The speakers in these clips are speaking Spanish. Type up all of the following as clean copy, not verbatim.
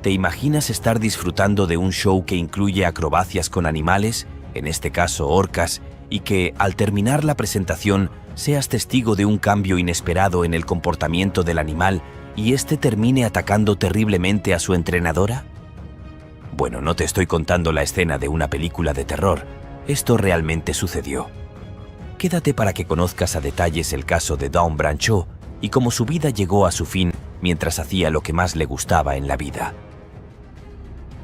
¿Te imaginas estar disfrutando de un show que incluye acrobacias con animales, en este caso orcas, y que, al terminar la presentación, seas testigo de un cambio inesperado en el comportamiento del animal y éste termine atacando terriblemente a su entrenadora? Bueno, no te estoy contando la escena de una película de terror. Esto realmente sucedió. Quédate para que conozcas a detalles el caso de Dawn Brancheau y cómo su vida llegó a su fin mientras hacía lo que más le gustaba en la vida.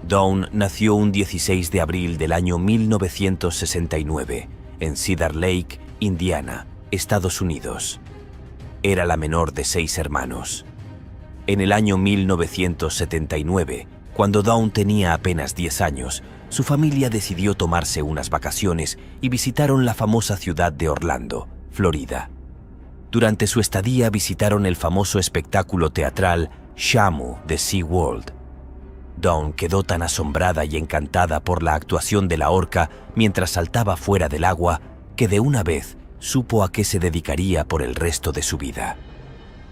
Dawn nació un 16 de abril del año 1969 en Cedar Lake, Indiana, Estados Unidos. Era la menor de 6 hermanos. En el año 1979, cuando Dawn tenía apenas 10 años, su familia decidió tomarse unas vacaciones y visitaron la famosa ciudad de Orlando, Florida. Durante su estadía visitaron el famoso espectáculo teatral Shamu de SeaWorld. Dawn quedó tan asombrada y encantada por la actuación de la orca mientras saltaba fuera del agua que de una vez supo a qué se dedicaría por el resto de su vida.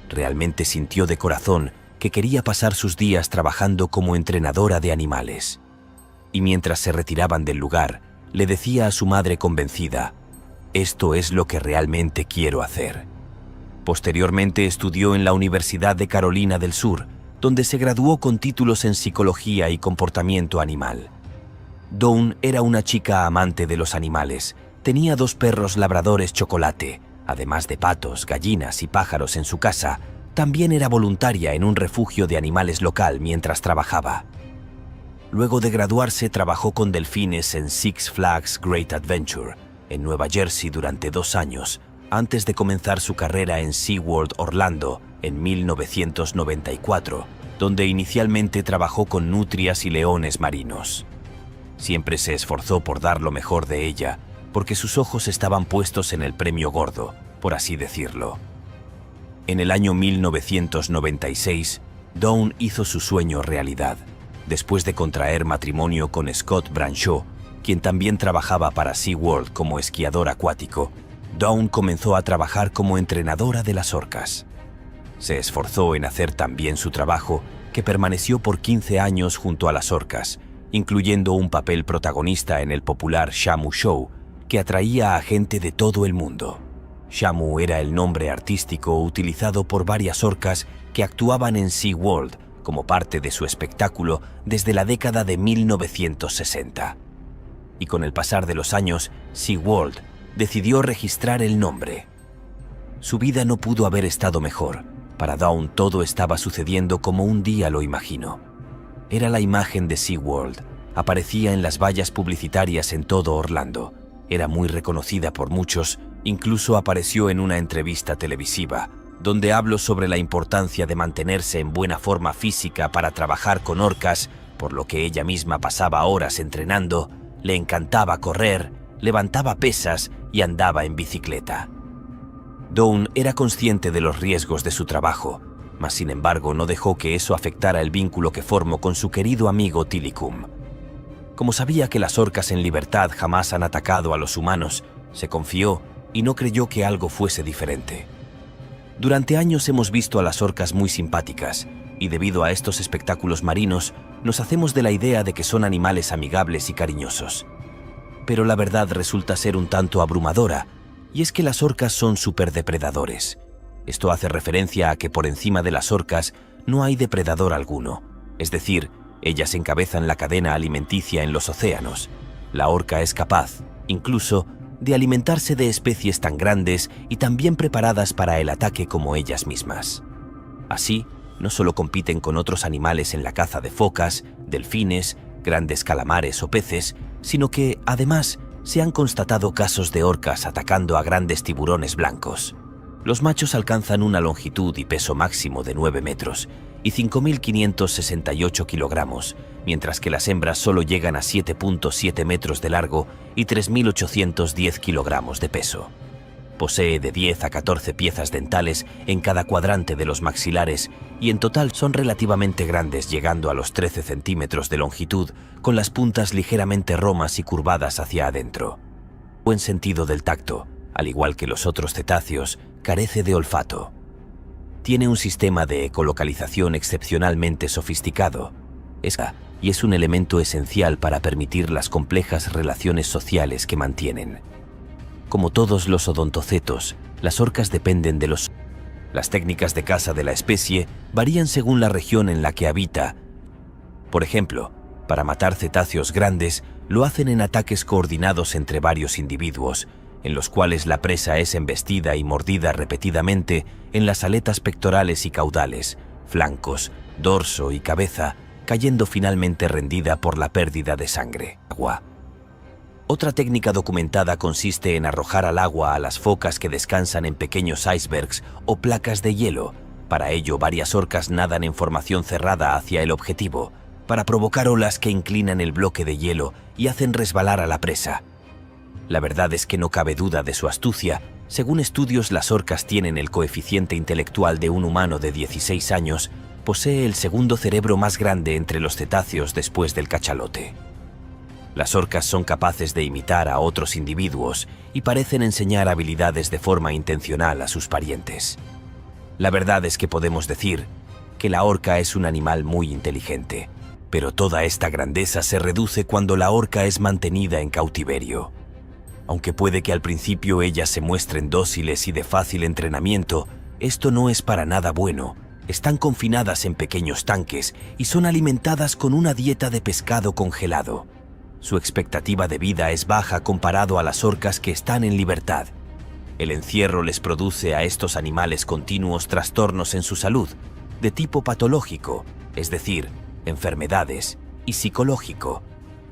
Realmente sintió de corazón que quería pasar sus días trabajando como entrenadora de animales. Y mientras se retiraban del lugar, le decía a su madre convencida: «Esto es lo que realmente quiero hacer». Posteriormente estudió en la Universidad de Carolina del Sur, donde se graduó con títulos en psicología y comportamiento animal. Dawn era una chica amante de los animales. Tenía 2 perros labradores chocolate, además de patos, gallinas y pájaros en su casa. También era voluntaria en un refugio de animales local mientras trabajaba. Luego de graduarse, trabajó con delfines en Six Flags Great Adventure, en Nueva Jersey durante 2 años, antes de comenzar su carrera en SeaWorld Orlando en 1994, donde inicialmente trabajó con nutrias y leones marinos. Siempre se esforzó por dar lo mejor de ella, porque sus ojos estaban puestos en el premio gordo, por así decirlo. En el año 1996, Dawn hizo su sueño realidad, después de contraer matrimonio con Scott Brancheau, quien también trabajaba para SeaWorld como esquiador acuático. Dawn comenzó a trabajar como entrenadora de las orcas. Se esforzó en hacer tan bien su trabajo que permaneció por 15 años junto a las orcas, incluyendo un papel protagonista en el popular Shamu Show, que atraía a gente de todo el mundo. Shamu era el nombre artístico utilizado por varias orcas que actuaban en SeaWorld como parte de su espectáculo desde la década de 1960. Y con el pasar de los años, SeaWorld decidió registrar el nombre. Su vida no pudo haber estado mejor. Para Dawn todo estaba sucediendo como un día lo imaginó. Era la imagen de SeaWorld. Aparecía en las vallas publicitarias en todo Orlando. Era muy reconocida por muchos, incluso apareció en una entrevista televisiva, donde habló sobre la importancia de mantenerse en buena forma física para trabajar con orcas, por lo que ella misma pasaba horas entrenando, le encantaba correr, levantaba pesas y andaba en bicicleta. Dawn era consciente de los riesgos de su trabajo, mas sin embargo no dejó que eso afectara el vínculo que formó con su querido amigo Tilikum. Como sabía que las orcas en libertad jamás han atacado a los humanos, se confió y no creyó que algo fuese diferente. Durante años hemos visto a las orcas muy simpáticas, y debido a estos espectáculos marinos, nos hacemos de la idea de que son animales amigables y cariñosos. Pero la verdad resulta ser un tanto abrumadora, y es que las orcas son superdepredadores. Esto hace referencia a que por encima de las orcas no hay depredador alguno, es decir, ellas encabezan la cadena alimenticia en los océanos. La orca es capaz, incluso, de alimentarse de especies tan grandes y tan bien preparadas para el ataque como ellas mismas. Así, no solo compiten con otros animales en la caza de focas, delfines, grandes calamares o peces, sino que, además, se han constatado casos de orcas atacando a grandes tiburones blancos. Los machos alcanzan una longitud y peso máximo de 9 metros y 5.568 kilogramos, mientras que las hembras solo llegan a 7.7 metros de largo y 3.810 kilogramos de peso. Posee de 10 a 14 piezas dentales en cada cuadrante de los maxilares y en total son relativamente grandes, llegando a los 13 centímetros de longitud, con las puntas ligeramente romas y curvadas hacia adentro. Buen sentido del tacto, al igual que los otros cetáceos, carece de olfato. Tiene un sistema de ecolocalización excepcionalmente sofisticado. Y es un elemento esencial para permitir las complejas relaciones sociales que mantienen. Como todos los odontocetos, las orcas dependen de los... Las técnicas de caza de la especie varían según la región en la que habita. Por ejemplo, para matar cetáceos grandes, lo hacen en ataques coordinados entre varios individuos, en los cuales la presa es embestida y mordida repetidamente en las aletas pectorales y caudales, flancos, dorso y cabeza, cayendo finalmente rendida por la pérdida de sangre. Otra técnica documentada consiste en arrojar al agua a las focas que descansan en pequeños icebergs o placas de hielo. Para ello, varias orcas nadan en formación cerrada hacia el objetivo, para provocar olas que inclinan el bloque de hielo y hacen resbalar a la presa. La verdad es que no cabe duda de su astucia. Según estudios, las orcas tienen el coeficiente intelectual de un humano de 16 años, posee el segundo cerebro más grande entre los cetáceos después del cachalote. Las orcas son capaces de imitar a otros individuos y parecen enseñar habilidades de forma intencional a sus parientes. La verdad es que podemos decir que la orca es un animal muy inteligente, pero toda esta grandeza se reduce cuando la orca es mantenida en cautiverio. Aunque puede que al principio ellas se muestren dóciles y de fácil entrenamiento, esto no es para nada bueno. Están confinadas en pequeños tanques y son alimentadas con una dieta de pescado congelado. Su expectativa de vida es baja comparado a las orcas que están en libertad. El encierro les produce a estos animales continuos trastornos en su salud, de tipo patológico, es decir, enfermedades, y psicológico.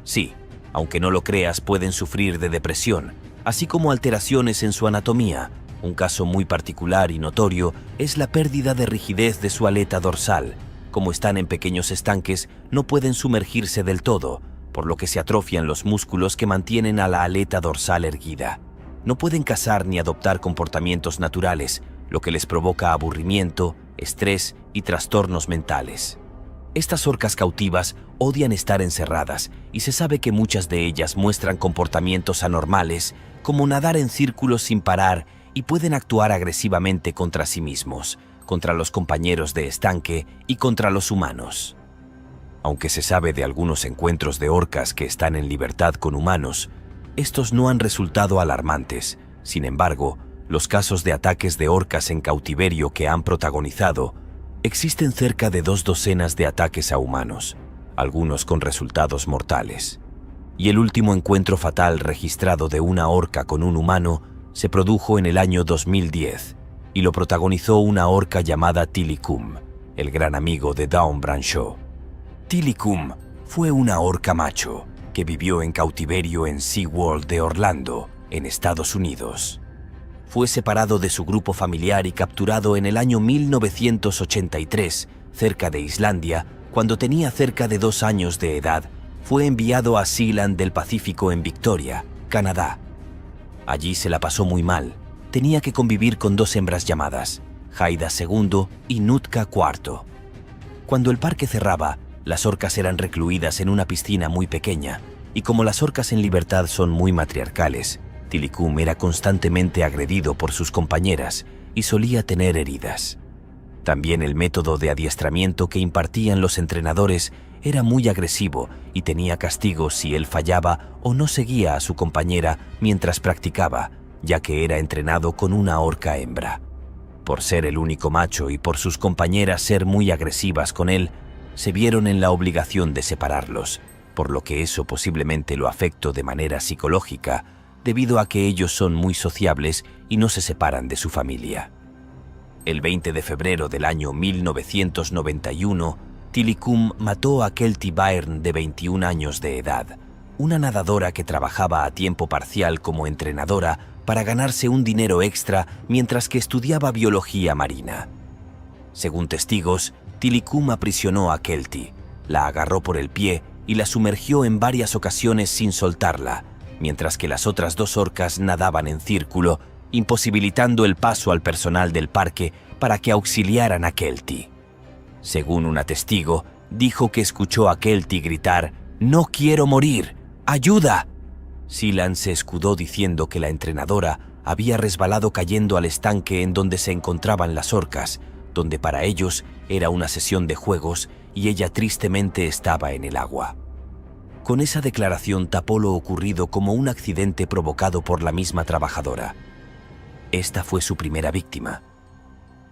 Sí, aunque no lo creas, pueden sufrir de depresión, así como alteraciones en su anatomía. Un caso muy particular y notorio es la pérdida de rigidez de su aleta dorsal. Como están en pequeños estanques, no pueden sumergirse del todo, por lo que se atrofian los músculos que mantienen a la aleta dorsal erguida. No pueden cazar ni adoptar comportamientos naturales, lo que les provoca aburrimiento, estrés y trastornos mentales. Estas orcas cautivas odian estar encerradas y se sabe que muchas de ellas muestran comportamientos anormales, como nadar en círculos sin parar, y pueden actuar agresivamente contra sí mismos, contra los compañeros de estanque y contra los humanos. Aunque se sabe de algunos encuentros de orcas que están en libertad con humanos, estos no han resultado alarmantes. Sin embargo, los casos de ataques de orcas en cautiverio que han protagonizado, existen cerca de 2 docenas de ataques a humanos, algunos con resultados mortales. Y el último encuentro fatal registrado de una orca con un humano se produjo en el año 2010 y lo protagonizó una orca llamada Tilikum, el gran amigo de Dawn Brancheau. Tilikum fue una orca macho que vivió en cautiverio en SeaWorld de Orlando, en Estados Unidos. Fue separado de su grupo familiar y capturado en el año 1983, cerca de Islandia, cuando tenía cerca de 2 años de edad. Fue enviado a Sealand del Pacífico en Victoria, Canadá. Allí se la pasó muy mal. Tenía que convivir con 2 hembras llamadas Haida II y Nutka IV. Cuando el parque cerraba, las orcas eran recluidas en una piscina muy pequeña, y como las orcas en libertad son muy matriarcales, Tilikum era constantemente agredido por sus compañeras y solía tener heridas. También el método de adiestramiento que impartían los entrenadores era muy agresivo y tenía castigos si él fallaba o no seguía a su compañera mientras practicaba, ya que era entrenado con una orca hembra. Por ser el único macho y por sus compañeras ser muy agresivas con él, se vieron en la obligación de separarlos, por lo que eso posiblemente lo afectó de manera psicológica, debido a que ellos son muy sociables y no se separan de su familia. El 20 de febrero del año 1991, Tilikum mató a Kelty Byrne, de 21 años de edad, una nadadora que trabajaba a tiempo parcial como entrenadora para ganarse un dinero extra mientras que estudiaba biología marina. Según testigos, Tilikum aprisionó a Kelty, la agarró por el pie y la sumergió en varias ocasiones sin soltarla, mientras que las otras 2 orcas nadaban en círculo, imposibilitando el paso al personal del parque para que auxiliaran a Kelty. Según una testigo, dijo que escuchó a Kelty gritar: «¡No quiero morir! ¡Ayuda!». Sealand se escudó diciendo que la entrenadora había resbalado cayendo al estanque en donde se encontraban las orcas, donde para ellos era una sesión de juegos y ella tristemente estaba en el agua. Con esa declaración tapó lo ocurrido como un accidente provocado por la misma trabajadora. Esta fue su primera víctima.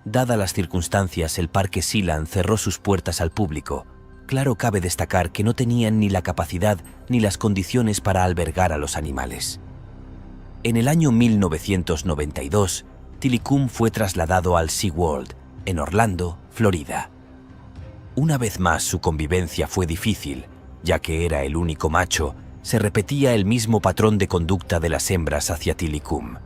Dadas las circunstancias, el Parque Sealand cerró sus puertas al público. Claro, cabe destacar que no tenían ni la capacidad ni las condiciones para albergar a los animales. En el año 1992, Tilikum fue trasladado al SeaWorld, en Orlando, Florida. Una vez más su convivencia fue difícil, ya que era el único macho. Se repetía el mismo patrón de conducta de las hembras hacia Tilikum.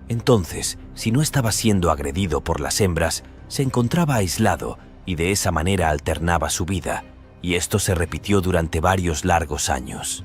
Entonces, si no estaba siendo agredido por las hembras, se encontraba aislado y de esa manera alternaba su vida, y esto se repitió durante varios largos años.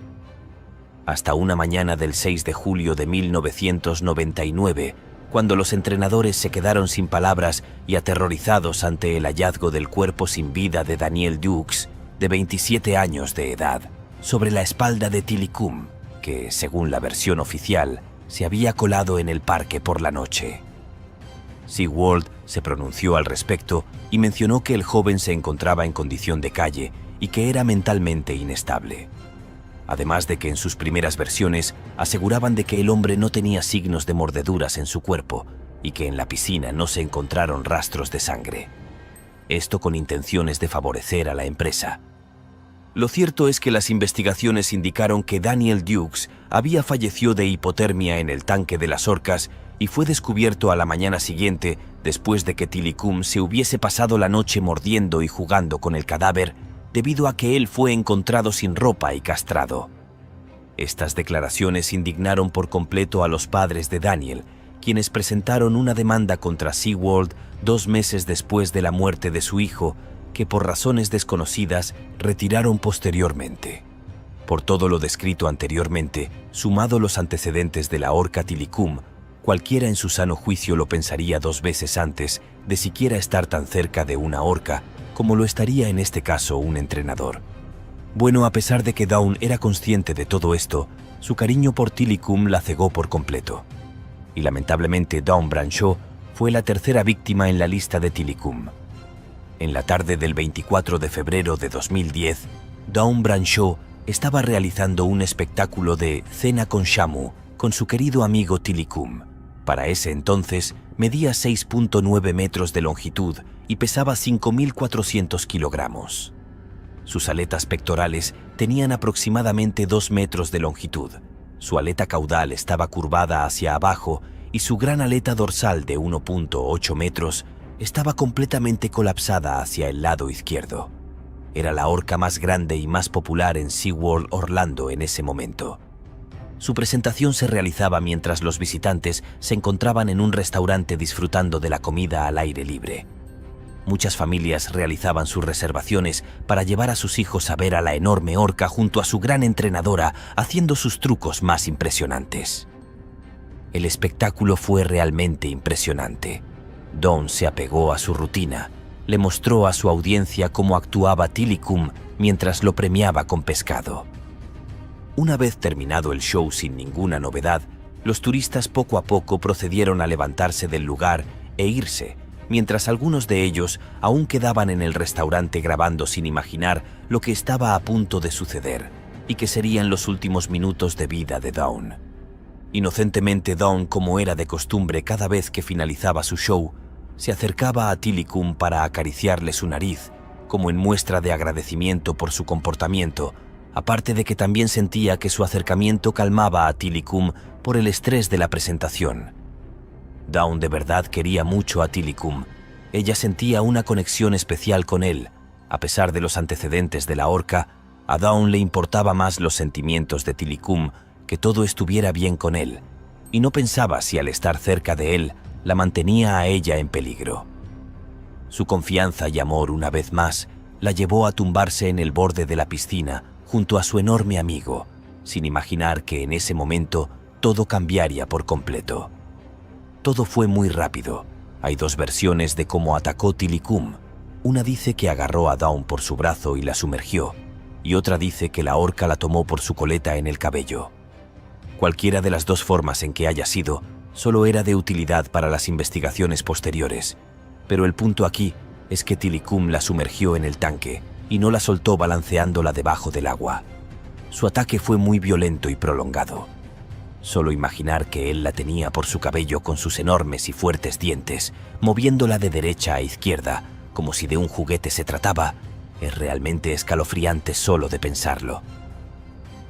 Hasta una mañana del 6 de julio de 1999, cuando los entrenadores se quedaron sin palabras y aterrorizados ante el hallazgo del cuerpo sin vida de Daniel Dukes, de 27 años de edad, sobre la espalda de Tilikum, que, según la versión oficial, se había colado en el parque por la noche. SeaWorld se pronunció al respecto y mencionó que el joven se encontraba en condición de calle y que era mentalmente inestable. Además de que en sus primeras versiones aseguraban de que el hombre no tenía signos de mordeduras en su cuerpo y que en la piscina no se encontraron rastros de sangre. Esto con intenciones de favorecer a la empresa. Lo cierto es que las investigaciones indicaron que Daniel Dukes había fallecido de hipotermia en el tanque de las orcas y fue descubierto a la mañana siguiente después de que Tilikum se hubiese pasado la noche mordiendo y jugando con el cadáver debido a que él fue encontrado sin ropa y castrado. Estas declaraciones indignaron por completo a los padres de Daniel, quienes presentaron una demanda contra SeaWorld 2 meses después de la muerte de su hijo, que por razones desconocidas retiraron posteriormente. Por todo lo descrito anteriormente, sumado los antecedentes de la orca Tilikum, cualquiera en su sano juicio lo pensaría 2 veces antes de siquiera estar tan cerca de una orca, como lo estaría en este caso un entrenador. Bueno, a pesar de que Dawn era consciente de todo esto, su cariño por Tilikum la cegó por completo. Y lamentablemente Dawn Brancheau fue la tercera víctima en la lista de Tilikum. En la tarde del 24 de febrero de 2010, Dawn Brancheau estaba realizando un espectáculo de cena con Shamu con su querido amigo Tilikum. Para ese entonces medía 6.9 metros de longitud y pesaba 5.400 kilogramos. Sus aletas pectorales tenían aproximadamente 2 metros de longitud. Su aleta caudal estaba curvada hacia abajo y su gran aleta dorsal de 1.8 metros estaba completamente colapsada hacia el lado izquierdo. Era la orca más grande y más popular en SeaWorld Orlando en ese momento. Su presentación se realizaba mientras los visitantes se encontraban en un restaurante disfrutando de la comida al aire libre. Muchas familias realizaban sus reservaciones para llevar a sus hijos a ver a la enorme orca junto a su gran entrenadora haciendo sus trucos más impresionantes. El espectáculo fue realmente impresionante. Dawn se apegó a su rutina, le mostró a su audiencia cómo actuaba Tilikum mientras lo premiaba con pescado. Una vez terminado el show sin ninguna novedad, los turistas poco a poco procedieron a levantarse del lugar e irse, mientras algunos de ellos aún quedaban en el restaurante grabando sin imaginar lo que estaba a punto de suceder y que serían los últimos minutos de vida de Dawn. Inocentemente Dawn, como era de costumbre cada vez que finalizaba su show, se acercaba a Tilikum para acariciarle su nariz, como en muestra de agradecimiento por su comportamiento, aparte de que también sentía que su acercamiento calmaba a Tilikum por el estrés de la presentación. Dawn de verdad quería mucho a Tilikum. Ella sentía una conexión especial con él. A pesar de los antecedentes de la orca, a Dawn le importaba más los sentimientos de Tilikum, que todo estuviera bien con él, y no pensaba si al estar cerca de él la mantenía a ella en peligro. Su confianza y amor una vez más la llevó a tumbarse en el borde de la piscina junto a su enorme amigo, sin imaginar que en ese momento todo cambiaría por completo. Todo fue muy rápido. Hay 2 versiones de cómo atacó Tilikum. Una dice que agarró a Dawn por su brazo y la sumergió, y otra dice que la orca la tomó por su coleta en el cabello. Cualquiera de las 2 formas en que haya sido, solo era de utilidad para las investigaciones posteriores, Pero el punto aquí es que Tilikum la sumergió en el tanque y no la soltó balanceándola debajo del agua. Su ataque fue muy violento y prolongado. Solo imaginar que él la tenía por su cabello con sus enormes y fuertes dientes, moviéndola de derecha a izquierda, como si de un juguete se trataba, es realmente escalofriante solo de pensarlo.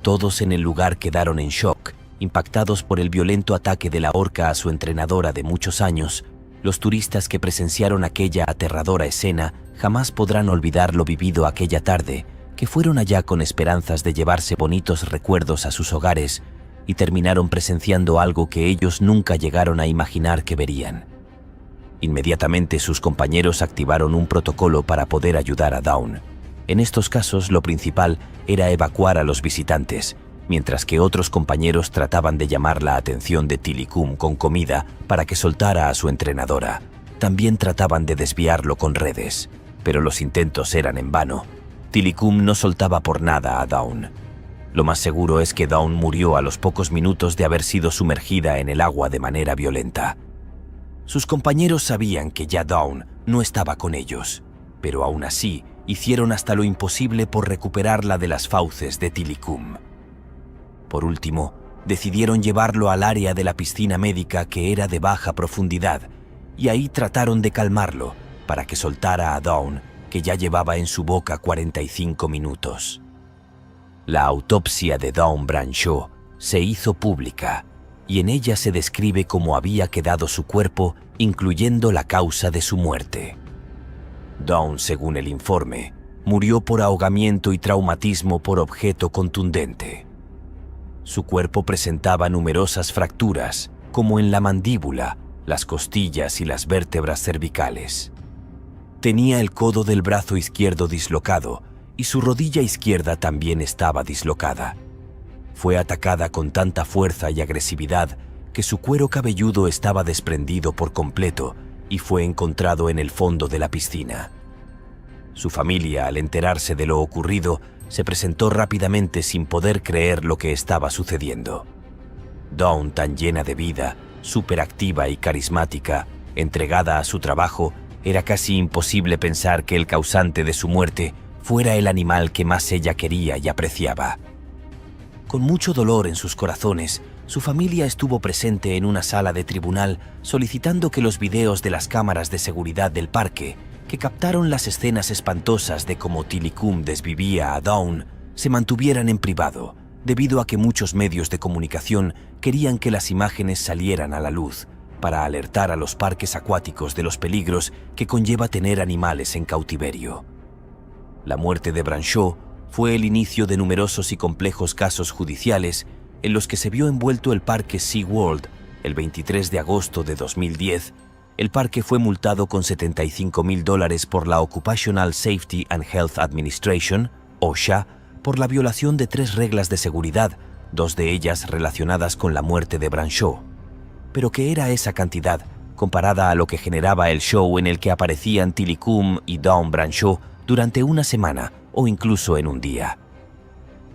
Todos en el lugar quedaron en shock, impactados por el violento ataque de la orca a su entrenadora de muchos años. Los turistas que presenciaron aquella aterradora escena jamás podrán olvidar lo vivido aquella tarde, que fueron allá con esperanzas de llevarse bonitos recuerdos a sus hogares y terminaron presenciando algo que ellos nunca llegaron a imaginar que verían. Inmediatamente sus compañeros activaron un protocolo para poder ayudar a Dawn. En estos casos lo principal era evacuar a los visitantes, mientras que otros compañeros trataban de llamar la atención de Tilikum con comida para que soltara a su entrenadora. También trataban de desviarlo con redes, pero los intentos eran en vano. Tilikum no soltaba por nada a Dawn. Lo más seguro es que Dawn murió a los pocos minutos de haber sido sumergida en el agua de manera violenta. Sus compañeros sabían que ya Dawn no estaba con ellos, pero aún así hicieron hasta lo imposible por recuperarla de las fauces de Tilikum. Por último, decidieron llevarlo al área de la piscina médica que era de baja profundidad, y ahí trataron de calmarlo para que soltara a Dawn, que ya llevaba en su boca 45 minutos. La autopsia de Dawn Brancheau se hizo pública y en ella se describe cómo había quedado su cuerpo, incluyendo la causa de su muerte. Dawn, según el informe, murió por ahogamiento y traumatismo por objeto contundente. Su cuerpo presentaba numerosas fracturas, como en la mandíbula, las costillas y las vértebras cervicales. Tenía el codo del brazo izquierdo dislocado y su rodilla izquierda también estaba dislocada. Fue atacada con tanta fuerza y agresividad que su cuero cabelludo estaba desprendido por completo y fue encontrado en el fondo de la piscina. Su familia, al enterarse de lo ocurrido, se presentó rápidamente sin poder creer lo que estaba sucediendo. Dawn, tan llena de vida, superactiva y carismática, entregada a su trabajo, era casi imposible pensar que el causante de su muerte fuera el animal que más ella quería y apreciaba. Con mucho dolor en sus corazones, su familia estuvo presente en una sala de tribunal solicitando que los videos de las cámaras de seguridad del parque, que captaron las escenas espantosas de cómo Tilikum desvivía a Dawn, se mantuvieran en privado, debido a que muchos medios de comunicación querían que las imágenes salieran a la luz, para alertar a los parques acuáticos de los peligros que conlleva tener animales en cautiverio. La muerte de Brancheau fue el inicio de numerosos y complejos casos judiciales en los que se vio envuelto el parque SeaWorld. El 23 de agosto de 2010, el parque fue multado con $75,000 por la Occupational Safety and Health Administration, OSHA, por la violación de 3 reglas de seguridad, 2 de ellas relacionadas con la muerte de Brancheau. Pero ¿qué era esa cantidad comparada a lo que generaba el show en el que aparecían Tilikum y Dawn Brancheau durante una semana o incluso en un día?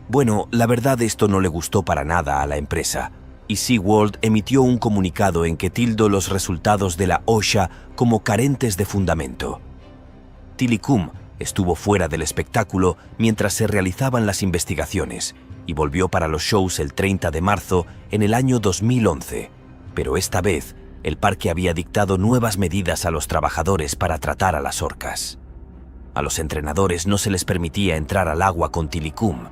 Bueno, la verdad esto no le gustó para nada a la empresa, y SeaWorld emitió un comunicado en que tildó los resultados de la OSHA como carentes de fundamento. Tilikum estuvo fuera del espectáculo mientras se realizaban las investigaciones y volvió para los shows el 30 de marzo en el año 2011, pero esta vez el parque había dictado nuevas medidas a los trabajadores para tratar a las orcas. A los entrenadores no se les permitía entrar al agua con Tilikum.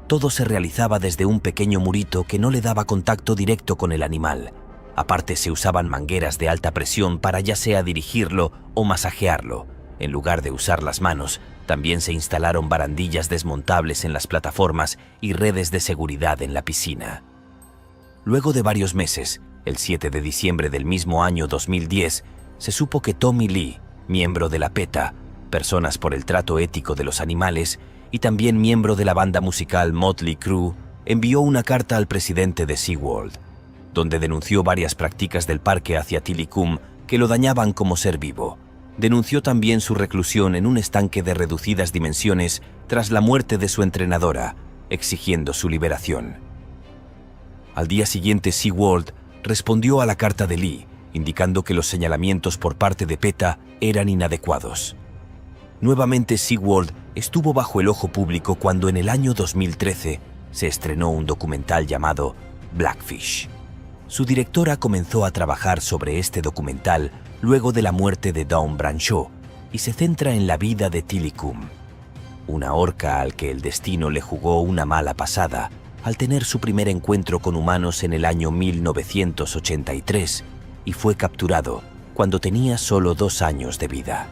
Todo se realizaba desde un pequeño murito que no le daba contacto directo con el animal. Aparte se usaban mangueras de alta presión para ya sea dirigirlo o masajearlo. En lugar de usar las manos, también se instalaron barandillas desmontables en las plataformas y redes de seguridad en la piscina. Luego de varios meses, el 7 de diciembre del mismo año 2010, se supo que Tommy Lee, miembro de la PETA, Personas por el Trato Ético de los Animales, y también miembro de la banda musical Motley Crue, envió una carta al presidente de SeaWorld, donde denunció varias prácticas del parque hacia Tilikum que lo dañaban como ser vivo. Denunció también su reclusión en un estanque de reducidas dimensiones tras la muerte de su entrenadora, exigiendo su liberación. Al día siguiente, SeaWorld respondió a la carta de Lee, indicando que los señalamientos por parte de PETA eran inadecuados. Nuevamente SeaWorld estuvo bajo el ojo público cuando en el año 2013 se estrenó un documental llamado Blackfish. Su directora comenzó a trabajar sobre este documental luego de la muerte de Dawn Brancheau y se centra en la vida de Tilikum, una orca al que el destino le jugó una mala pasada al tener su primer encuentro con humanos en el año 1983 y fue capturado cuando tenía solo 2 años de vida.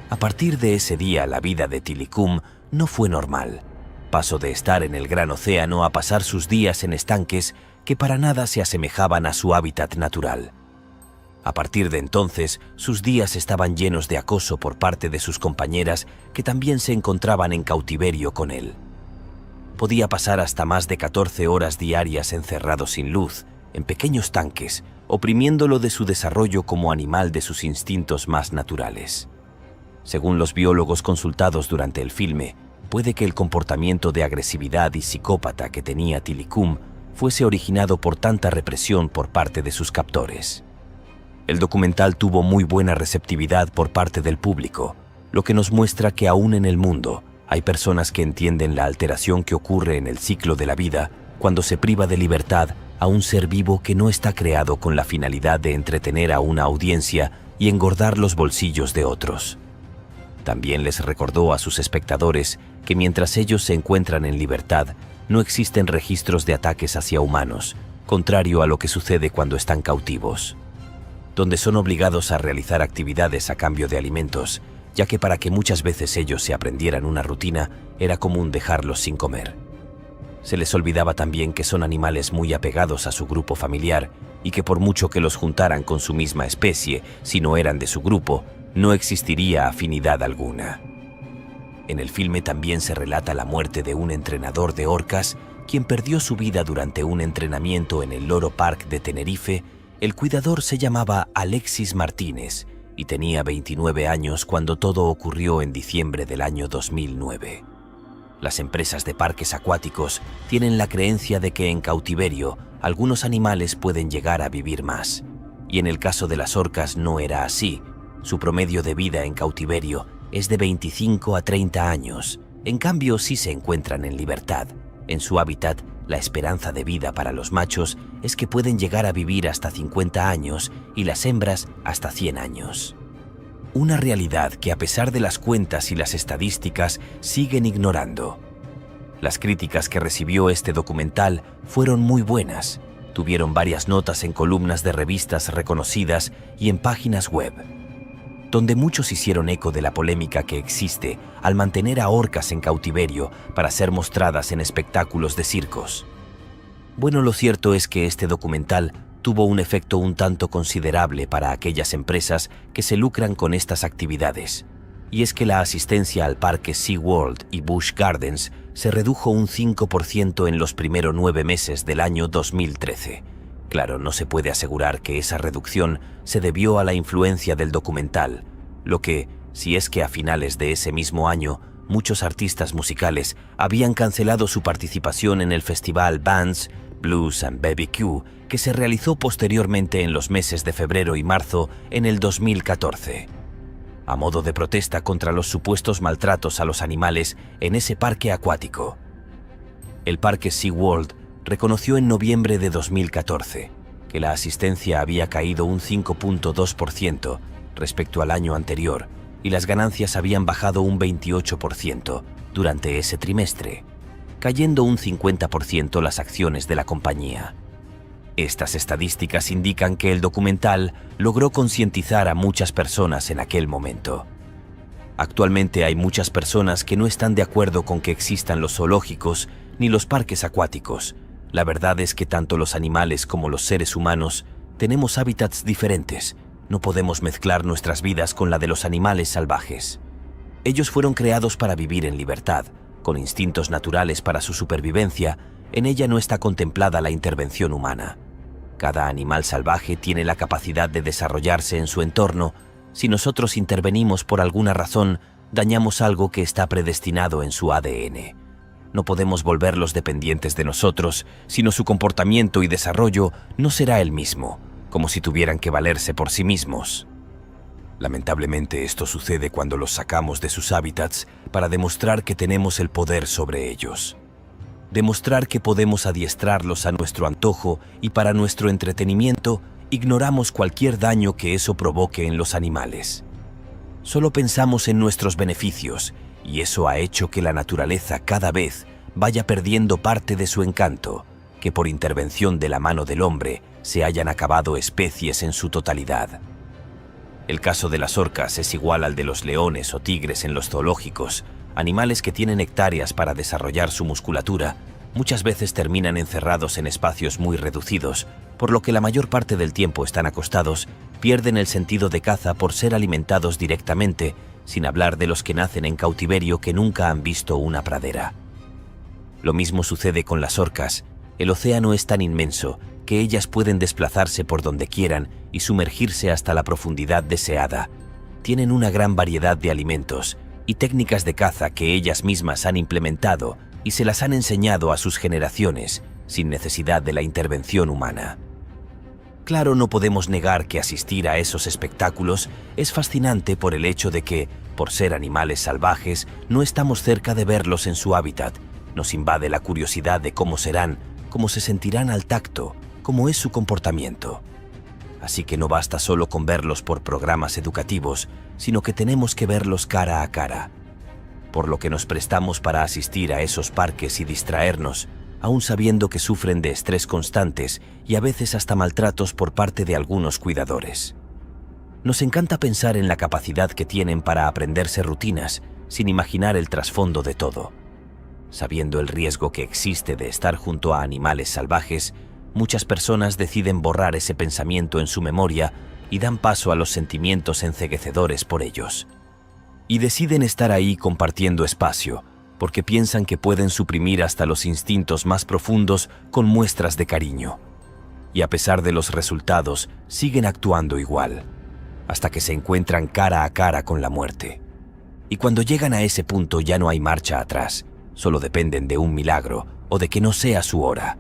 A partir de ese día, la vida de Tilikum no fue normal. Pasó de estar en el gran océano a pasar sus días en estanques que para nada se asemejaban a su hábitat natural. A partir de entonces, sus días estaban llenos de acoso por parte de sus compañeras que también se encontraban en cautiverio con él. Podía pasar hasta más de 14 horas diarias encerrado sin luz, en pequeños tanques, oprimiéndolo de su desarrollo como animal de sus instintos más naturales. Según los biólogos consultados durante el filme, puede que el comportamiento de agresividad y psicópata que tenía Tilikum fuese originado por tanta represión por parte de sus captores. El documental tuvo muy buena receptividad por parte del público, lo que nos muestra que aún en el mundo hay personas que entienden la alteración que ocurre en el ciclo de la vida cuando se priva de libertad a un ser vivo que no está creado con la finalidad de entretener a una audiencia y engordar los bolsillos de otros. También les recordó a sus espectadores que mientras ellos se encuentran en libertad, no existen registros de ataques hacia humanos, contrario a lo que sucede cuando están cautivos, donde son obligados a realizar actividades a cambio de alimentos, ya que para que muchas veces ellos se aprendieran una rutina, era común dejarlos sin comer. Se les olvidaba también que son animales muy apegados a su grupo familiar y que por mucho que los juntaran con su misma especie, si no eran de su grupo, no existiría afinidad alguna. En el filme también se relata la muerte de un entrenador de orcas, quien perdió su vida durante un entrenamiento en el Loro Park de Tenerife. El cuidador se llamaba Alexis Martínez y tenía 29 años cuando todo ocurrió en diciembre del año 2009. Las empresas de parques acuáticos tienen la creencia de que en cautiverio algunos animales pueden llegar a vivir más, y en el caso de las orcas no era así. Su promedio de vida en cautiverio es de 25 a 30 años. En cambio, si se encuentran en libertad, en su hábitat, la esperanza de vida para los machos es que pueden llegar a vivir hasta 50 años y las hembras hasta 100 años. Una realidad que a pesar de las cuentas y las estadísticas siguen ignorando. Las críticas que recibió este documental fueron muy buenas. Tuvieron varias notas en columnas de revistas reconocidas y en páginas web, donde muchos hicieron eco de la polémica que existe al mantener a orcas en cautiverio para ser mostradas en espectáculos de circos. Bueno, lo cierto es que este documental tuvo un efecto un tanto considerable para aquellas empresas que se lucran con estas actividades, y es que la asistencia al parque SeaWorld y Busch Gardens se redujo un 5% en los primeros 9 meses del año 2013. Claro, no se puede asegurar que esa reducción se debió a la influencia del documental, lo que, si es que a finales de ese mismo año, muchos artistas musicales habían cancelado su participación en el festival Bands, Blues and BBQ, que se realizó posteriormente en los meses de febrero y marzo en el 2014, a modo de protesta contra los supuestos maltratos a los animales en ese parque acuático. El parque SeaWorld reconoció en noviembre de 2014 que la asistencia había caído un 5.2% respecto al año anterior y las ganancias habían bajado un 28% durante ese trimestre, cayendo un 50% las acciones de la compañía. Estas estadísticas indican que el documental logró concientizar a muchas personas en aquel momento. Actualmente hay muchas personas que no están de acuerdo con que existan los zoológicos ni los parques acuáticos. La verdad es que tanto los animales como los seres humanos tenemos hábitats diferentes. No podemos mezclar nuestras vidas con la de los animales salvajes. Ellos fueron creados para vivir en libertad, con instintos naturales para su supervivencia. En ella no está contemplada la intervención humana. Cada animal salvaje tiene la capacidad de desarrollarse en su entorno. Si nosotros intervenimos por alguna razón, dañamos algo que está predestinado en su ADN. No podemos volverlos dependientes de nosotros, sino su comportamiento y desarrollo no será el mismo. como si tuvieran que valerse por sí mismos. Lamentablemente esto sucede cuando los sacamos de sus hábitats para demostrar que tenemos el poder sobre ellos. Demostrar que podemos adiestrarlos a nuestro antojo y para nuestro entretenimiento, ignoramos cualquier daño que eso provoque en los animales. Solo pensamos en nuestros beneficios, y eso ha hecho que la naturaleza cada vez vaya perdiendo parte de su encanto, que por intervención de la mano del hombre se hayan acabado especies en su totalidad. El caso de las orcas es igual al de los leones o tigres en los zoológicos. Animales que tienen hectáreas para desarrollar su musculatura muchas veces terminan encerrados en espacios muy reducidos, por lo que la mayor parte del tiempo están acostados, pierden el sentido de caza por ser alimentados directamente, sin hablar de los que nacen en cautiverio que nunca han visto una pradera. Lo mismo sucede con las orcas. El océano es tan inmenso que ellas pueden desplazarse por donde quieran y sumergirse hasta la profundidad deseada. Tienen una gran variedad de alimentos y técnicas de caza que ellas mismas han implementado y se las han enseñado a sus generaciones sin necesidad de la intervención humana. Claro, no podemos negar que asistir a esos espectáculos es fascinante por el hecho de que, por ser animales salvajes, no estamos cerca de verlos en su hábitat. Nos invade la curiosidad de cómo serán, cómo se sentirán al tacto, cómo es su comportamiento. Así que no basta solo con verlos por programas educativos, sino que tenemos que verlos cara a cara. Por lo que nos prestamos para asistir a esos parques y distraernos, aún sabiendo que sufren de estrés constantes y a veces hasta maltratos por parte de algunos cuidadores. Nos encanta pensar en la capacidad que tienen para aprenderse rutinas, sin imaginar el trasfondo de todo. Sabiendo el riesgo que existe de estar junto a animales salvajes, muchas personas deciden borrar ese pensamiento en su memoria y dan paso a los sentimientos enceguecedores por ellos. Y deciden estar ahí compartiendo espacio, porque piensan que pueden suprimir hasta los instintos más profundos con muestras de cariño. Y a pesar de los resultados, siguen actuando igual, hasta que se encuentran cara a cara con la muerte. Y cuando llegan a ese punto ya no hay marcha atrás, solo dependen de un milagro o de que no sea su hora.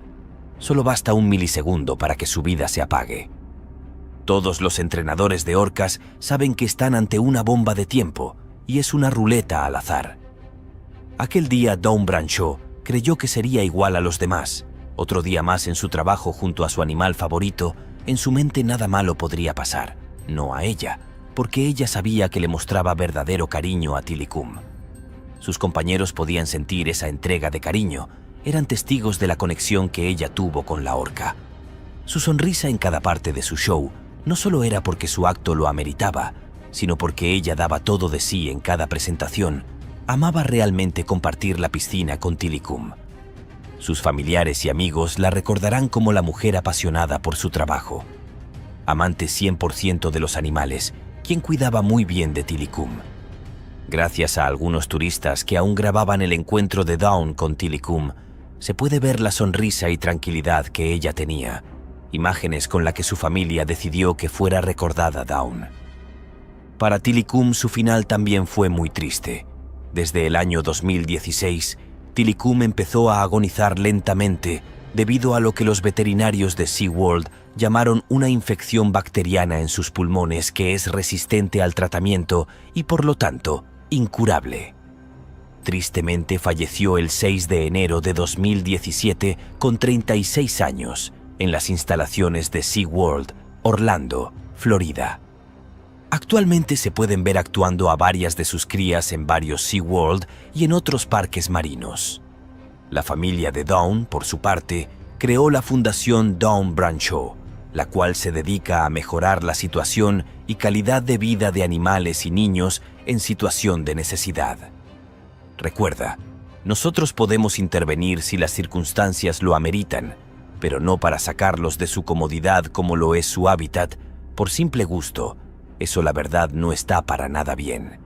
Solo basta un milisegundo para que su vida se apague. Todos los entrenadores de orcas saben que están ante una bomba de tiempo y es una ruleta al azar. Aquel día Dawn Brancheau creyó que sería igual a los demás. Otro día más en su trabajo junto a su animal favorito, en su mente nada malo podría pasar, no a ella, porque ella sabía que le mostraba verdadero cariño a Tilikum. Sus compañeros podían sentir esa entrega de cariño, eran testigos de la conexión que ella tuvo con la orca. Su sonrisa en cada parte de su show no solo era porque su acto lo ameritaba, sino porque ella daba todo de sí en cada presentación. Amaba realmente compartir la piscina con Tilikum. Sus familiares y amigos la recordarán como la mujer apasionada por su trabajo. Amante 100% de los animales, quien cuidaba muy bien de Tilikum. Gracias a algunos turistas que aún grababan el encuentro de Dawn con Tilikum, se puede ver la sonrisa y tranquilidad que ella tenía, imágenes con las que su familia decidió que fuera recordada Dawn. Para Tilikum su final también fue muy triste. Desde el año 2016, Tilikum empezó a agonizar lentamente debido a lo que los veterinarios de SeaWorld llamaron una infección bacteriana en sus pulmones que es resistente al tratamiento y por lo tanto incurable. Tristemente falleció el 6 de enero de 2017 con 36 años en las instalaciones de SeaWorld, Orlando, Florida. Actualmente se pueden ver actuando a varias de sus crías en varios SeaWorld y en otros parques marinos. La familia de Dawn, por su parte, creó la Fundación Dawn Brancheau, la cual se dedica a mejorar la situación y calidad de vida de animales y niños en situación de necesidad. Recuerda, nosotros podemos intervenir si las circunstancias lo ameritan, pero no para sacarlos de su comodidad como lo es su hábitat, por simple gusto. Eso la verdad no está para nada bien.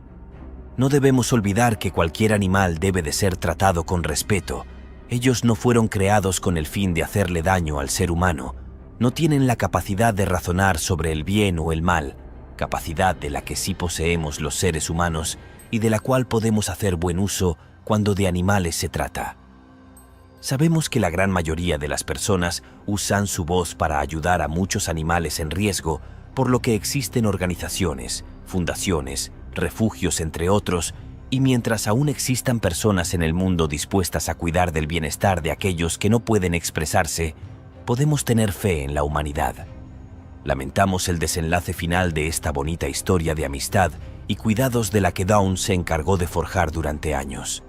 No debemos olvidar que cualquier animal debe de ser tratado con respeto. Ellos no fueron creados con el fin de hacerle daño al ser humano. No tienen la capacidad de razonar sobre el bien o el mal, capacidad de la que sí poseemos los seres humanos y de la cual podemos hacer buen uso cuando de animales se trata. Sabemos que la gran mayoría de las personas usan su voz para ayudar a muchos animales en riesgo, por lo que existen organizaciones, fundaciones, refugios, entre otros, y mientras aún existan personas en el mundo dispuestas a cuidar del bienestar de aquellos que no pueden expresarse, podemos tener fe en la humanidad. Lamentamos el desenlace final de esta bonita historia de amistad y cuidados de la que Dawn se encargó de forjar durante años.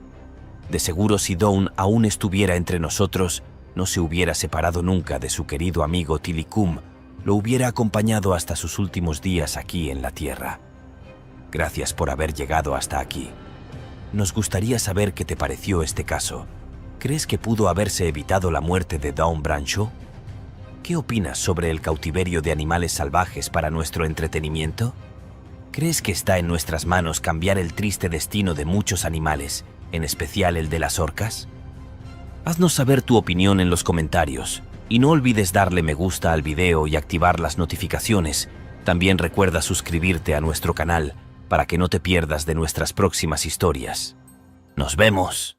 De seguro, si Dawn aún estuviera entre nosotros, no se hubiera separado nunca de su querido amigo Tilikum, lo hubiera acompañado hasta sus últimos días aquí en la Tierra. Gracias por haber llegado hasta aquí. Nos gustaría saber qué te pareció este caso. ¿Crees que pudo haberse evitado la muerte de Dawn Brancheau? ¿Qué opinas sobre el cautiverio de animales salvajes para nuestro entretenimiento? ¿Crees que está en nuestras manos cambiar el triste destino de muchos animales, en especial el de las orcas? Haznos saber tu opinión en los comentarios y no olvides darle me gusta al video y activar las notificaciones. También recuerda suscribirte a nuestro canal para que no te pierdas de nuestras próximas historias. ¡Nos vemos!